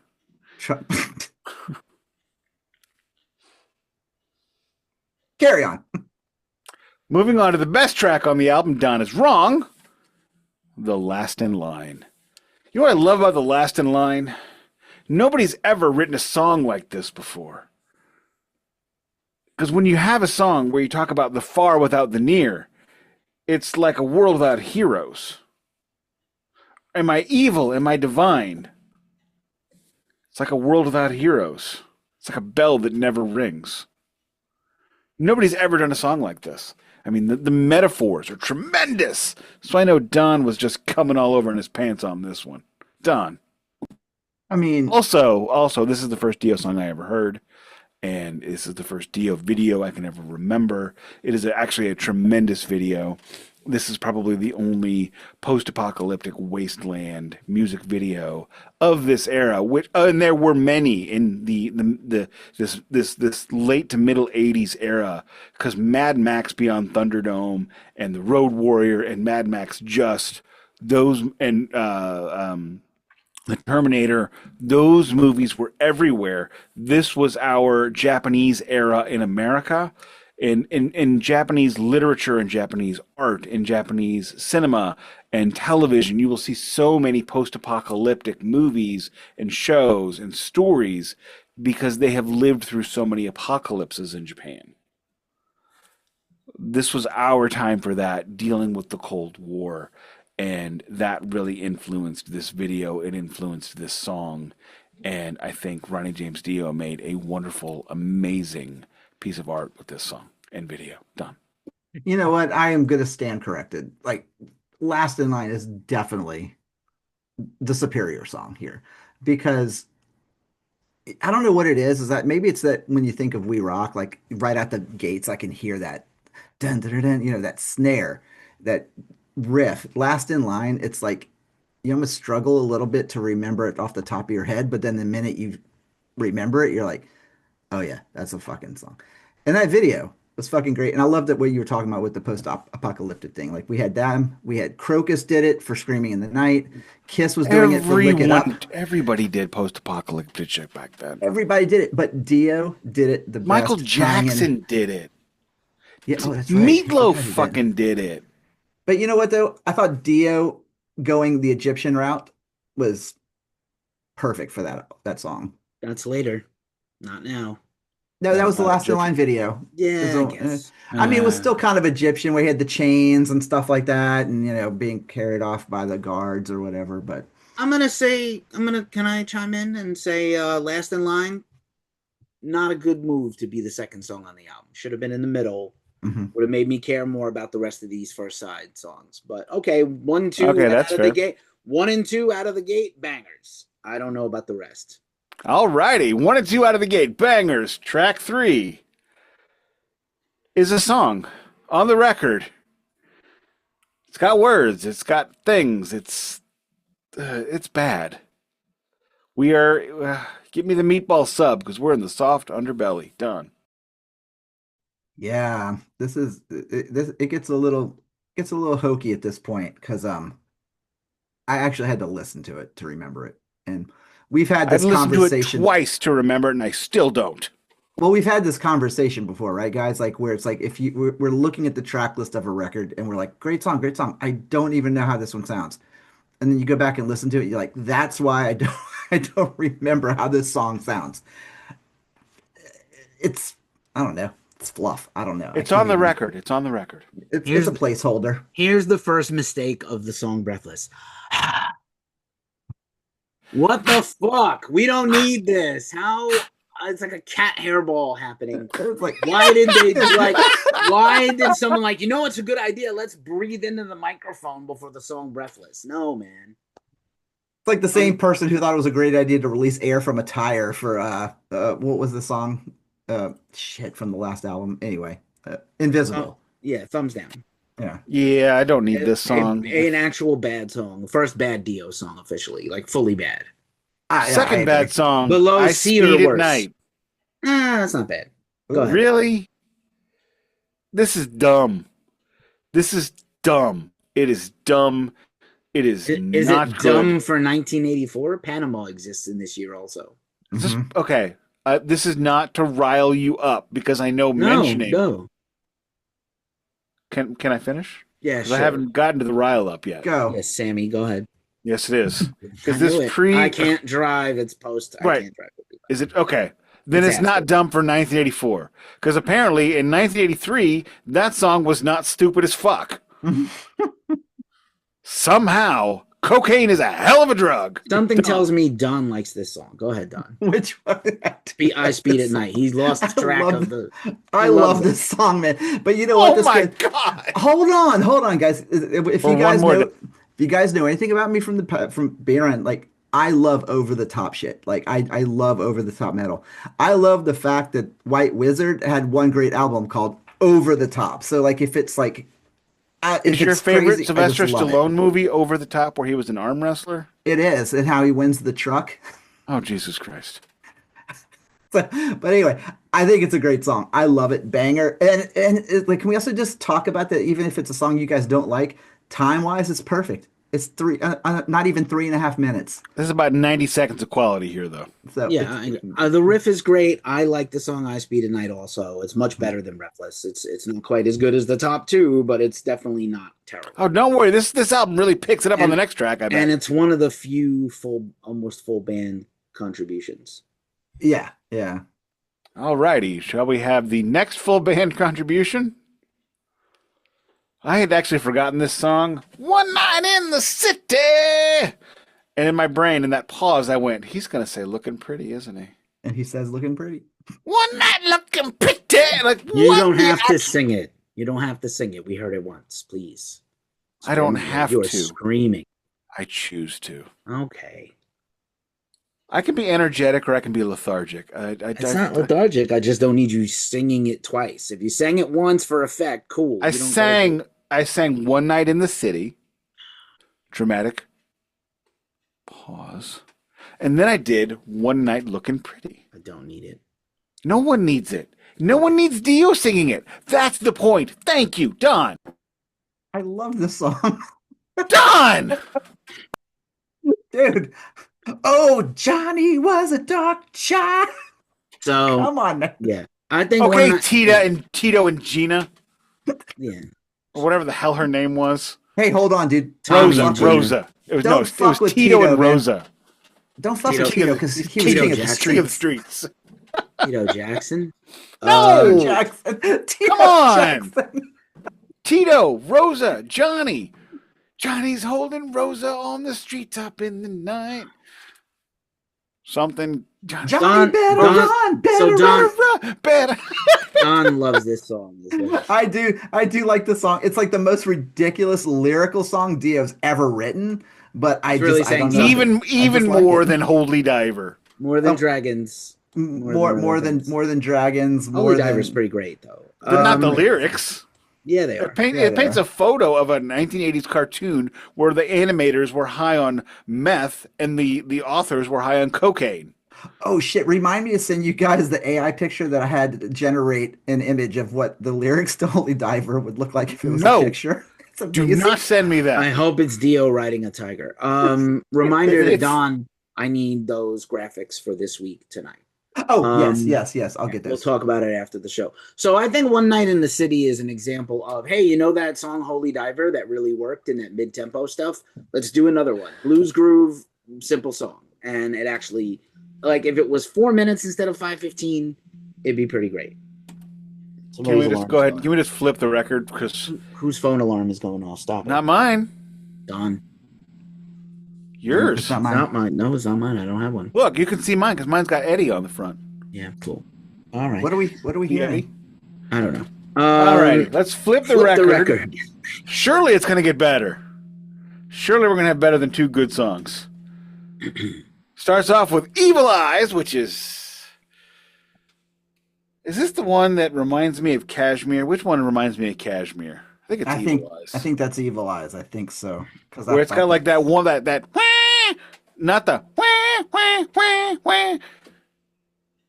Carry on. Moving on to the best track on the album, Don is Wrong. The Last in Line. You know what I love about The Last in Line? Nobody's ever written a song like this before. Because when you have a song where you talk about the far without the near, it's like a world without heroes. Am I evil? Am I divine? It's like a world without heroes. It's like a bell that never rings. Nobody's ever done a song like this. I mean, the metaphors are tremendous. So I know Don was just coming all over in his pants on this one. Don. I mean... Also, this is the first Dio song I ever heard. And this is the first Dio video I can ever remember. It is actually a tremendous video. This is probably the only post-apocalyptic wasteland music video of this era, which and there were many in this late to middle '80s era, because Mad Max Beyond Thunderdome and The Road Warrior and Mad Max Just those and The Terminator, those movies were everywhere. This was our Japanese era in America. In Japanese literature and Japanese art, in Japanese cinema and television, you will see so many post-apocalyptic movies and shows and stories because they have lived through so many apocalypses in Japan. This was our time for that, dealing with the Cold War, and that really influenced this video. It influenced this song, and I think Ronnie James Dio made a wonderful, amazing piece of art with this song and video. Done. You know what? I am going to stand corrected. Like, Last in Line is definitely the superior song here, because I don't know what it is that maybe it's that when you think of We Rock, like right at the gates, I can hear that dun, dun, dun, dun, you know, that snare, that riff. Last in Line, it's like you almost struggle a little bit to remember it off the top of your head, but then the minute you remember it, you're like, oh yeah, that's a fucking song. And that video was fucking great. And I loved that what you were talking about with the post-apocalyptic thing. Like we had them, we had Crocus did it for Screaming in the Night. Kiss was doing it for Lick It Up. Everybody did post-apocalyptic shit back then. Everybody did it, but Dio did it the best. Michael Jackson did it. Yeah, oh, that's right. Meatloaf fucking did it. But you know what though? I thought Dio going the Egyptian route was perfect for that song. That's later, not now. No, that was the Last in Line video. Yeah, I guess. I mean, it was still kind of Egyptian, where he had the chains and stuff like that, and you know, being carried off by the guards or whatever. But can I chime in and say, Last in Line, not a good move to be the second song on the album. Should have been in the middle. Mm-hmm. Would have made me care more about the rest of these first side songs. But okay, 1, 2 okay, out of the gate. 1 and 2 out of the gate, bangers. I don't know about the rest. All righty, 1 and 2 out of the gate, bangers. Track 3 is a song on the record. It's got words. It's got things. It's bad. We are. Give me the meatball sub because we're in the soft underbelly. Done. Yeah, it gets a little hokey at this point because I actually had to listen to it to remember it, and we've had this conversation to it twice to remember it, and I still don't. Well, we've had this conversation before, right, guys? Like where it's like if we're looking at the track list of a record and we're like, great song, great song. I don't even know how this one sounds, and then you go back and listen to it, you're like, that's why I don't remember how this song sounds. I don't know. It's fluff. I don't know. It's on the record. It's on the record. It's a placeholder. Here's the first mistake of the song Breathless. What the fuck? We don't need this. How? It's like a cat hairball happening. It's like, Why did they like? Why did someone like? You know, it's a good idea. Let's breathe into the microphone before the song "Breathless." No, man. it's like the same person who thought it was a great idea to release air from a tire for what was the song? Shit from the last album. Anyway, Invisible. Yeah, thumbs down. Yeah. Yeah, I don't need this song. An actual bad song. First bad Dio song officially, like fully bad. Second bad song. Below I C Speed or at worse. Night. That's not bad. Go ahead. Really? This is dumb. This is dumb. It is dumb. It is Is not it good. dumb for 1984? Panama exists in this year also. Okay. This is not to rile you up because I know mentioning. No. Can I finish? Yeah, 'Cause sure. I haven't gotten to the rile up yet. Go. Yes, Sammy, go ahead. Yes, it is. Because I this knew it. pre I can't drive. It's post. I Right. can't drive. is it okay? Then It's it's not asshole. dumb for 1984 because apparently in 1983 that song was not stupid as fuck. Somehow cocaine is a hell of a drug. Something tells me Don likes this song. Go ahead, Don. Which one? I speed at night. He's lost track love of the. I love love it. this song, man. But you know what? Oh This my guy- god! Hold on, guys. If Or you guys one more know, if you guys know anything about me from being around, like I love over the top shit. Like I love over the top metal. I love the fact that White Wizard had one great album called Over the Top. So like if it's like, if Is your it's favorite crazy, I Sylvester just love it. Stallone movie Over the Top where he was an arm wrestler? It is, and how he wins the truck. Oh Jesus Christ! But anyway, I think it's a great song. I love it, banger. And like, can we also just talk about that? Even if it's a song you guys don't like, time wise, it's perfect. It's not even 3.5 minutes. This is about 90 seconds of quality here, though. So Yeah, it's- the riff is great. I like the song "I Speed at Night" also. It's much better than "Breathless." It's not quite as good as the top two, but it's definitely not terrible. Oh, don't worry. This album really picks it up on the next track. I bet. And it's one of the few almost full band contributions. yeah. All righty. Shall we have the next full band contribution? I had actually forgotten this song. One Night in the City. And in my brain, in that pause, I went, he's going to say looking pretty, isn't he? And he says, looking pretty. One night looking pretty. Like, You what don't the have to act- sing it. You don't have to sing it. We heard it once, please. I don't Screaming. have You're to. screaming. I choose to. Okay. I can be energetic or I can be lethargic. It's not lethargic. I just don't need you singing it twice. If you sang it once for effect, cool. I You don't gotta do sang One Night in the City. Dramatic pause. And then I did One Night Looking Pretty. I don't need it. No one needs it. No one needs Dio singing it. That's the point. Thank you, Don. I love this song. Don! Dude. Oh, Johnny was a dark child. So Come on, man. yeah, I think Okay, One Night- Tito and Gina, Yeah, or whatever the hell her name was. Hey, hold on, dude. Tommy Rosa. and Gina. Rosa. It was, Don't no, it fuck was with Tito Tito, and man. Rosa. Don't fuck Tito- with Tito because he was Tito king of the Jackson. King of the streets. streets. Tito Jackson. No! Jackson. Tito Come on! Jackson. Tito, Rosa, Johnny. Johnny's holding Rosa on the street top in the night. Something. Johnny Don- better Don- run, better so Don- run. Better. Don loves this song. as well. I do like the song. It's like the most ridiculous lyrical song Dio's ever written. But I It's really just I don't saying know. Even like more it. than Holy Diver. More than Oh. Dragons. more than dragons. Holy More Diver's than pretty great though. But not the lyrics. Yeah, they are. It paints Yeah, a photo of a 1980s cartoon where the animators were high on meth and the authors were high on cocaine. oh shit! Remind me to send you guys the AI picture that I had to generate an image of what the lyrics to Holy Diver would look like if it was No. a picture. It's Do amazing. not send me that. I hope it's Dio riding a tiger. Reminder to It's- Don, I need those graphics for this week tonight. Oh yes. I'll get We'll those. talk about it after the show. So I think One Night in the City is an example of, hey, you know that song Holy Diver that really worked in that mid-tempo stuff? Let's do another one. Blues groove, simple song. And it actually, like, if it was 4 minutes instead of 5:15, it'd be pretty great. Can we just go ahead? Can we just flip the record? Because Whose phone alarm is going off? Stop it. not mine. Don. Yours. It's not It's mine. not mine. No, it's not mine. I don't have one. Look, you can see mine because mine's got Eddie on the front. Yeah, cool. All right. What are we hearing? Eddie? I don't know. All right, let's flip the Flip record. Surely it's going to get better. Surely we're going to have better than 2 good songs. Starts off with Evil Eyes, which is this the one that reminds me of Kashmir? Which one reminds me of Kashmir? I think it's Evil Eyes. I think that's Evil Eyes. I think so. Where it's got like that one that wah, not the wah, wah, wah, wah.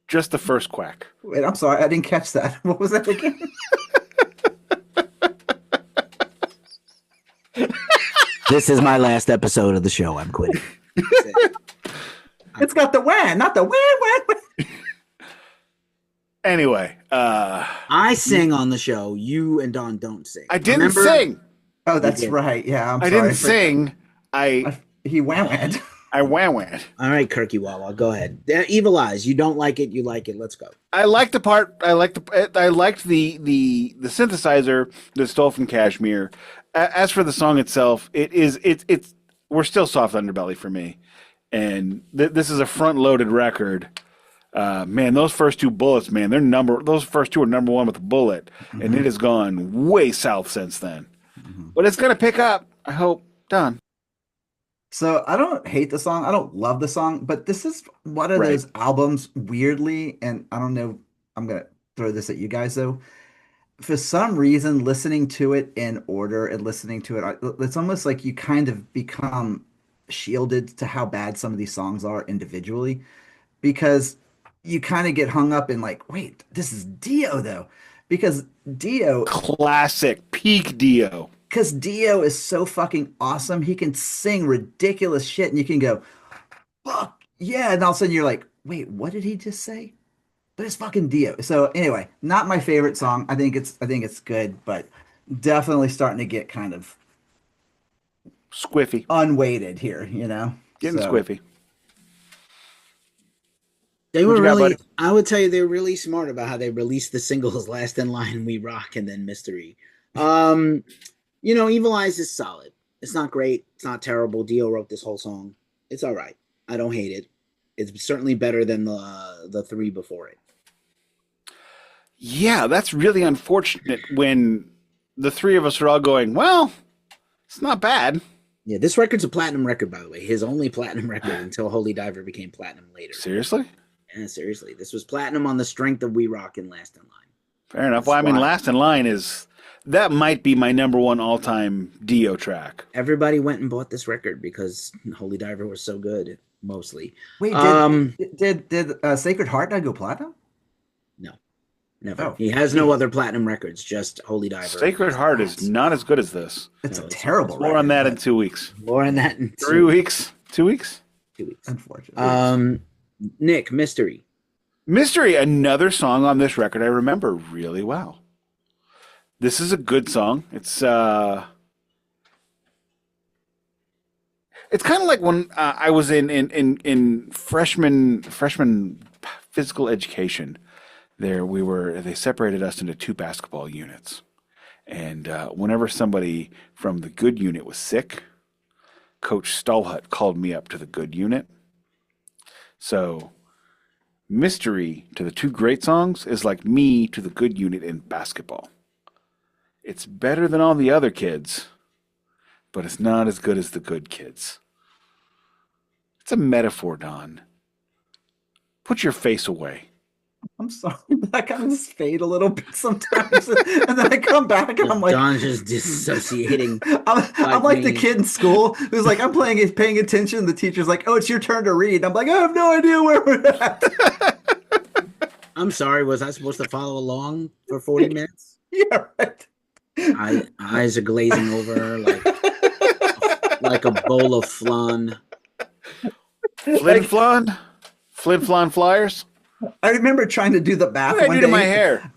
Just the first quack. Wait, I'm sorry, I didn't catch that. What was that again? This is my last episode of the show. I'm quitting. It's got the wah, not the wah. Anyway, I sing on the show. You and Don don't sing. I didn't Remember? sing. Oh, that's right. Yeah, I'm I sorry. didn't sing. He wah-wah'd. I wah-wah'd. All right, Kirky Wawa, go ahead. Evil Eyes. You don't like it. You like it. Let's go. I liked the part. I liked the synthesizer that stole from Kashmir. As for the song itself, it's we're still soft underbelly for me, and this is a front loaded record. Man, those first 2 bullets, man, those first 2 are number 1 with a bullet, and it has gone way south since then. But it's gonna pick up. I hope. Done. So I don't hate the song. I don't love the song, but this is one of those albums weirdly, and I don't know, I'm going to throw this at you guys though. For some reason, listening to it in order and listening to it, it's almost like you kind of become shielded to how bad some of these songs are individually, because you kind of get hung up in like, wait, this is Dio though, because Dio, classic peak Dio. Because Dio is so fucking awesome. He can sing ridiculous shit, and you can go, fuck yeah. And all of a sudden you're like, wait, what did he just say? But it's fucking Dio. So anyway, not my favorite song. I think it's good, but definitely starting to get kind of squiffy, unweighted here, you know? Getting squiffy. They were really, I would tell you, they were really smart about how they released the singles Last in Line, We Rock, and then Mystery. You know, Evil Eyes is solid. It's not great. It's not terrible. Dio wrote this whole song. It's all right. I don't hate it. It's certainly better than the 3 before it. Yeah, that's really unfortunate when the 3 of us are all going, well, it's not bad. Yeah, this record's a platinum record, by the way. His only platinum record until Holy Diver became platinum later. Seriously? Yeah, seriously. This was platinum on the strength of We Rock and Last in Line. Fair enough. Well, I mean, Last in Line that might be my number 1 all-time Dio track. Everybody went and bought this record because Holy Diver was so good, mostly. Wait, did Sacred Heart not go platinum? No, never. Oh. He has no other platinum records, just Holy Diver. Sacred Heart is not as good as this. It's a terrible record. More on that in 2 weeks. More on that in 3 weeks. 2 weeks? 2 weeks. Unfortunately. Nick, Mystery. Mystery, another song on this record I remember really well. This is a good song. It's kind of like when I was in freshman physical education. They separated us into 2 basketball units, and whenever somebody from the good unit was sick, Coach Stallhut called me up to the good unit. So, Mystery to the 2 great songs is like me to the good unit in basketball. It's better than all the other kids, but it's not as good as the good kids. It's a metaphor, Don. Put your face away. I'm sorry, but I kind of just fade a little bit sometimes, and then I come back and I'm like, Don's just disassociating. I'm like the kid in school who's like, I'm paying attention. The teacher's like, oh, it's your turn to read. I'm like, I have no idea where we're at. I'm sorry, was I supposed to follow along for 40 minutes? Yeah, right. Eyes are glazing over like a bowl of flan. Flin Flon? Flin Flon Flyers? I remember trying to do the math What did I one do day. to my hair?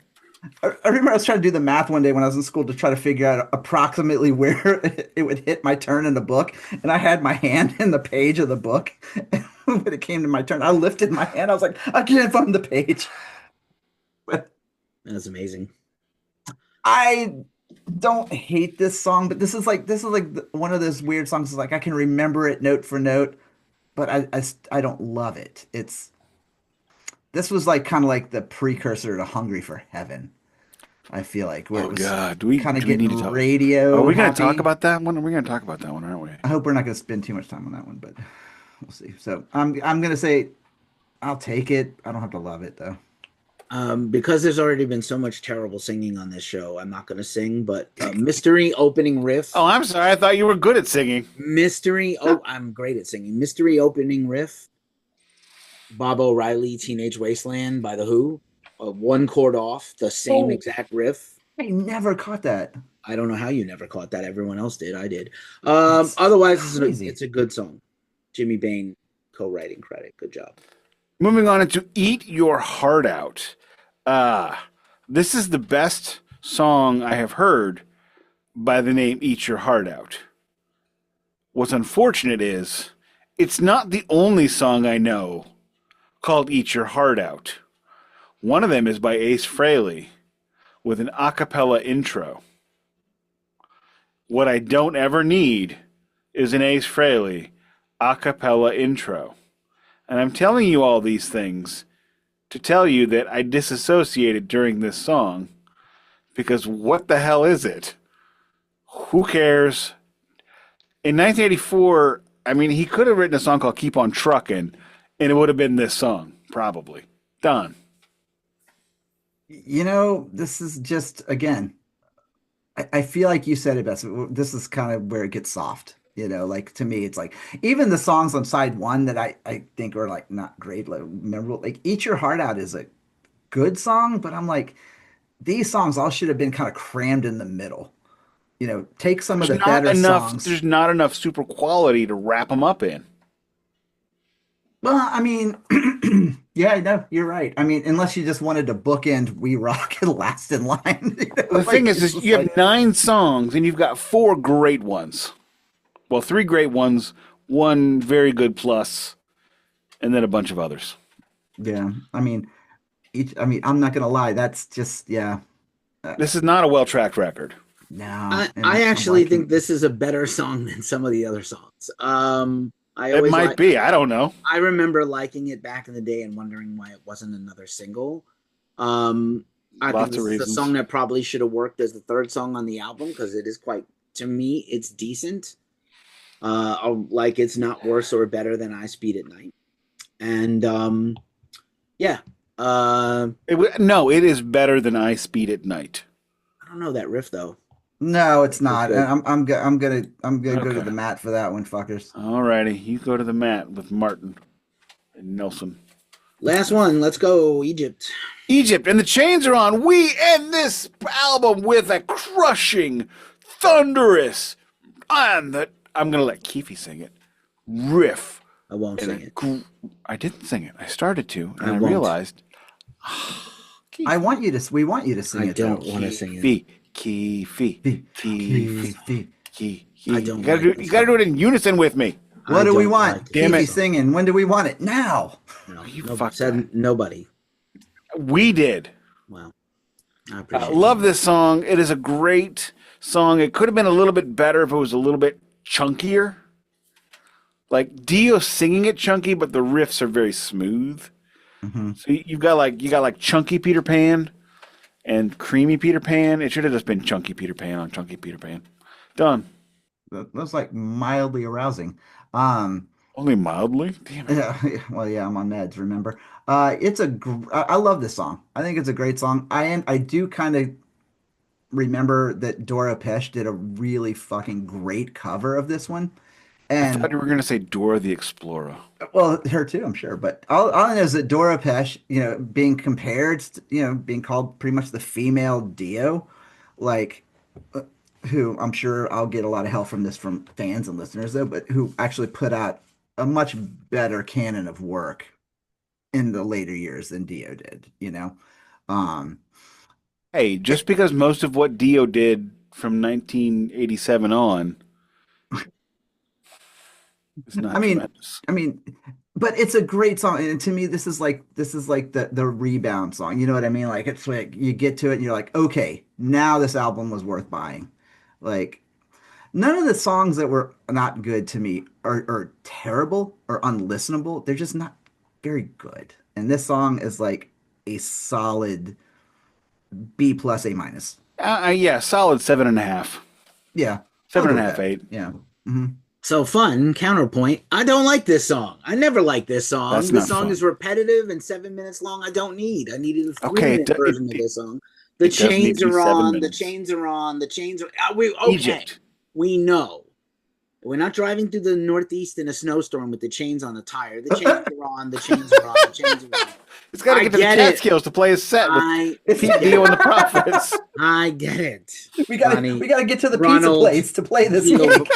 I remember I was trying to do the math one day when I was in school to try to figure out approximately where it would hit my turn in the book. And I had my hand in the page of the book. And when it came to my turn, I lifted my hand. I was like, I can't find the page. But That's amazing. I don't hate this song, but this is like one of those weird songs. Like I can remember it note for note, but I don't love it. This was like kind of like the precursor to Hungry for Heaven. I feel like where Oh it was God, kind of do we need to getting talk? Are radio we going to talk happy. about that one? We're going to talk about that one, aren't we? I hope we're not going to spend too much time on that one, but we'll see. So I'm going to say I'll take it. I don't have to love it though. Because there's already been so much terrible singing on this show, I'm not going to sing. But mystery opening riff. Oh, I'm sorry. I thought you were good at singing. Mystery. Oh, I'm great at singing. Mystery opening riff. Bob O'Reilly, Teenage Wasteland by The Who. One chord off, the same exact riff. I never caught that. I don't know how you never caught that. Everyone else did. I did. That's Otherwise, crazy. it's a good song. Jimmy Bain co-writing credit. Good job. Moving on into Eat Your Heart Out. This is the best song I have heard by the name Eat Your Heart Out. What's unfortunate is it's not the only song I know called Eat Your Heart Out. One of them is by Ace Frehley with an a cappella intro. What I don't ever need is an Ace Frehley a cappella intro. And I'm telling you all these things to tell you that I disassociated during this song because what the hell is it? Who cares? In 1984, I mean, he could have written a song called Keep on Truckin', and it would have been this song, probably. Done. You know, this is just again, I feel like you said it best. This is kind of where it gets soft. You know, like to me, it's like even the songs on side one that I think are like not great, like memorable. Like Eat Your Heart Out is a good song, but I'm like, these songs all should have been kind of crammed in the middle. You know, take some of There's the not better enough. songs. There's not enough super quality to wrap them up in. Well, I mean, yeah, no, you're right. I mean, unless you just wanted to bookend We Rock and Last in Line. You know, The thing is, it's is just you have like, 9 songs and you've got 4 great ones. Well, 3 great ones, 1 very good plus, and then a bunch of others. yeah. I mean, I'm not gonna lie. That's just, yeah. This is not a well-tracked record. No, and I I'm actually liking. think this is a better song than some of the other songs. I It always might be. I don't know. I remember liking it back in the day and wondering why it wasn't another single. I think Lots this of is a reasons. song that probably should have worked as the third song on the album because it is quite, to me, it's decent. Like it's not worse or better than I Speed at Night. And yeah. No, it is better than I Speed at Night. I don't know that riff though. No, it's not. good. And I'm gonna go to Okay. the mat for that one, fuckers. Alrighty, you go to the mat with Martin and Nelson. Last one, let's go, Egypt. Egypt, and the chains are on. We end this album with a crushing, thunderous, I'm gonna let Keefy sing it. Riff. I won't And sing it. I didn't sing it. I started to, and I I won't. realized. We want you to sing I it. don't though. want to sing it. Keefy. Keefy. I don't You gotta like do. this You gotta do song. it in unison with me. What I do we don't want? like Damn Keefy it. singing. When do we want it? Now. No, You no, fucked said that. nobody. We did. Well, I I appreciate love this song. It is a great song. It could have been a little bit better if it was a little bit chunkier. Like Dio singing it chunky, but the riffs are very smooth. Mm-hmm. So you got like chunky Peter Pan and creamy Peter Pan. It should have just been chunky Peter Pan on chunky Peter Pan. Done. That's like mildly arousing. Only mildly. Damn it. Yeah, well, yeah, I'm on meds. Remember, I love this song. I think it's a great song. I do kind of remember that Dora Pesh did a really fucking great cover of this one, I and thought you were gonna say Dora the Explorer. well, her too, I'm sure. But all I know is that Dora Pesh, being compared, being called pretty much the female Dio, like, who I'm sure I'll get a lot of hell from this from fans and listeners though, but who actually put out a much better canon of work in the later years than Dio did, Um, Hey, just because most of what Dio did from 1987 on is not I mean, tremendous. I mean, but it's a great song, and to me, this is like the rebound song. You know what I mean? Like it's like you get to it, and you're like, okay, now this album was worth buying. Like none of the songs that were not good to me are terrible or unlistenable. They're just not very good. And this song is like a solid B plus A minus. Yeah, solid 7.5. Yeah, Seven I'll and go a with half, that. 8. Yeah. Hmm. So fun counterpoint. I don't like this song. I never liked this song. That's The not song fun. is repetitive and 7 minutes long. I don't need. I needed a 3 Okay, minute version of this song. The it does need chains to be are 7 on. The minutes. chains are on. The chains are. Okay. Egypt. We know. We're not driving through the Northeast in a snowstorm with the chains on the tire. The chains are on. The chains are on. The chains are on. It's got to I get to the get it. Catskills to play his set I with Pete Dio and the Prophets. I get it. We gotta Ronnie- we gotta get to the pizza Ronald place to play this Dio- gig.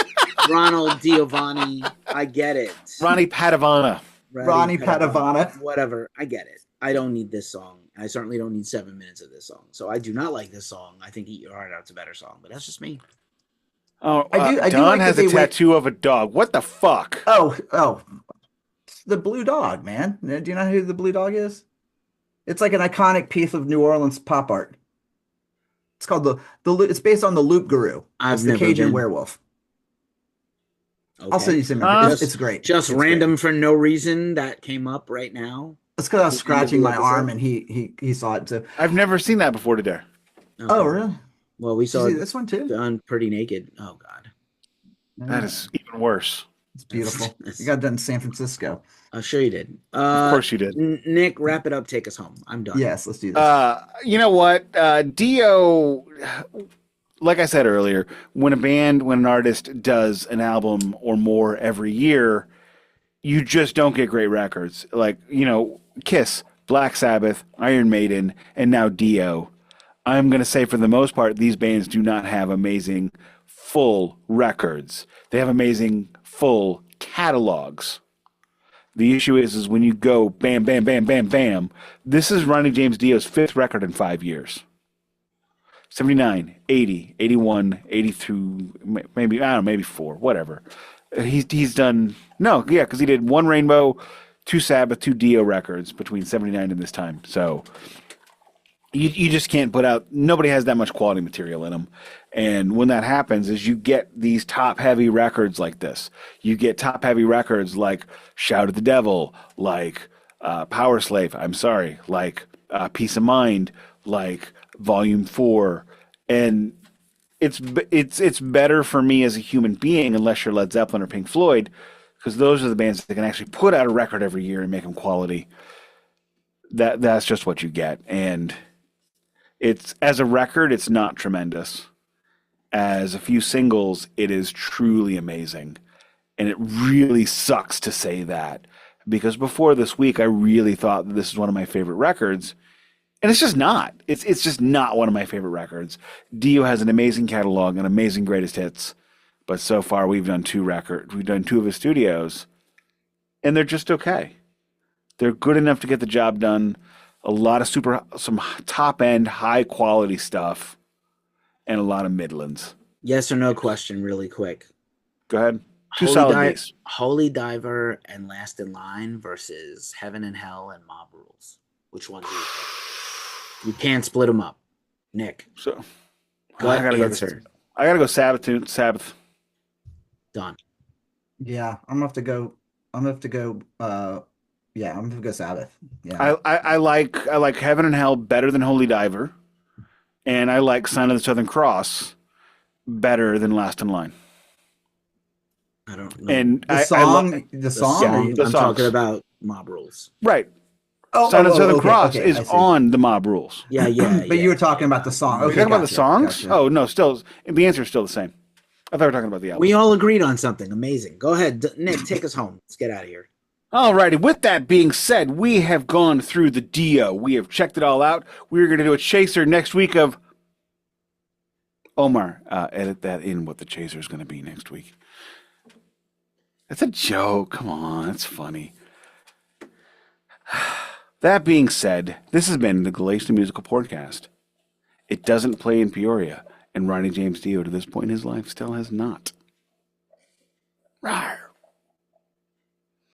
Ronald Giovanni. I get it. Ronnie Padavana. Ronnie Padavana. Whatever. I get it. I don't need this song. I certainly don't need 7 minutes of this song. So I do not like this song. I think Eat Your Heart Out's a better song, but that's just me. Oh, I do Don like has that a they went- tattoo of a dog. What the fuck? Oh, it's the Blue Dog, man. Do you know who the Blue Dog is? It's like an iconic piece of New Orleans pop art. It's called the it's based on the Loop Guru. I've It's the never Cajun been. werewolf. Okay. I'll send you some. Just- It's great. Just It's random great. for no reason that came up right now. It's because I was At the end of scratching the my episode? arm and he saw it too. I've never seen that before today. Okay. Oh, really? Well, we Did saw you see it this one too? done pretty naked. Oh God. That is even worse. It's beautiful. You got done in San Francisco. I'm sure you did. Of course you did. Nick, wrap it up. Take us home. I'm done. Yes, let's do this. You know what? Dio, like I said earlier, when an artist does an album or more every year, you just don't get great records. Like, Kiss, Black Sabbath, Iron Maiden, and now Dio. I'm going to say for the most part, these bands do not have amazing full records. They have amazing full catalogs. The issue is when you go bam, bam, bam, bam, bam. This is Ronnie James Dio's 5th record in 5 years. 79, 80, 81, 82, maybe, I don't know, maybe 4, whatever. He's done, because he did 1 Rainbow, 2 Sabbath, 2 Dio records between 79 and this time. So you just can't put out, nobody has that much quality material in them. And when that happens is you get these top-heavy records like this. You get top-heavy records like Shout at the Devil, like Power Slave, like Peace of Mind, like Volume 4. And it's better for me as a human being, unless you're Led Zeppelin or Pink Floyd, because those are the bands that can actually put out a record every year and make them quality. That's just what you get. And it's, as a record, it's not tremendous. As a few singles, it is truly amazing. And it really sucks to say that, because before this week, I really thought that this is one of my favorite records. And it's just not. It's just not one of my favorite records. Dio has an amazing catalog and amazing greatest hits. But so far, we've done 2 records. We've done 2 of his studios. And they're just okay. They're good enough to get the job done. A lot of some top-end, high-quality stuff. And a lot of Midlands. Yes or no question, really quick. Go ahead. 2 solid days. Holy Diver and Last in Line versus Heaven and Hell and Mob Rules. Which one do you pick? You can't split them up. Nick. So Go ahead, answer. I gotta go Sabbath. Done. Yeah, I'm gonna have to go. I'm gonna have to go. Yeah, I'm gonna go Sabbath. Yeah, I like Heaven and Hell better than Holy Diver, and I like Sign of the Southern Cross better than Last in Line. I don't know. And the I song. love, The song. Yeah, or you- the I'm songs. talking about Mob Rules. right. Oh, Sign of the Southern okay, Cross okay, is I see. on the Mob Rules. Yeah, yeah. But yeah. you were talking about the song. Are you Okay, talking about the gotcha, songs? gotcha. Oh no, still the answer is still the same. I thought we were talking about the album. We all agreed on something. Amazing. Go ahead, Nick. Take us home. Let's get out of here. Alrighty, with that being said, we have gone through the Dio. We have checked it all out. We're going to do a chaser next week of Omar. Edit that in what the chaser is going to be next week. That's a joke. Come on, it's funny. That being said, this has been the Glacially Musical Podcast. It doesn't play in Peoria, and Ronnie James Dio, to this point in his life, still has not. Rawr.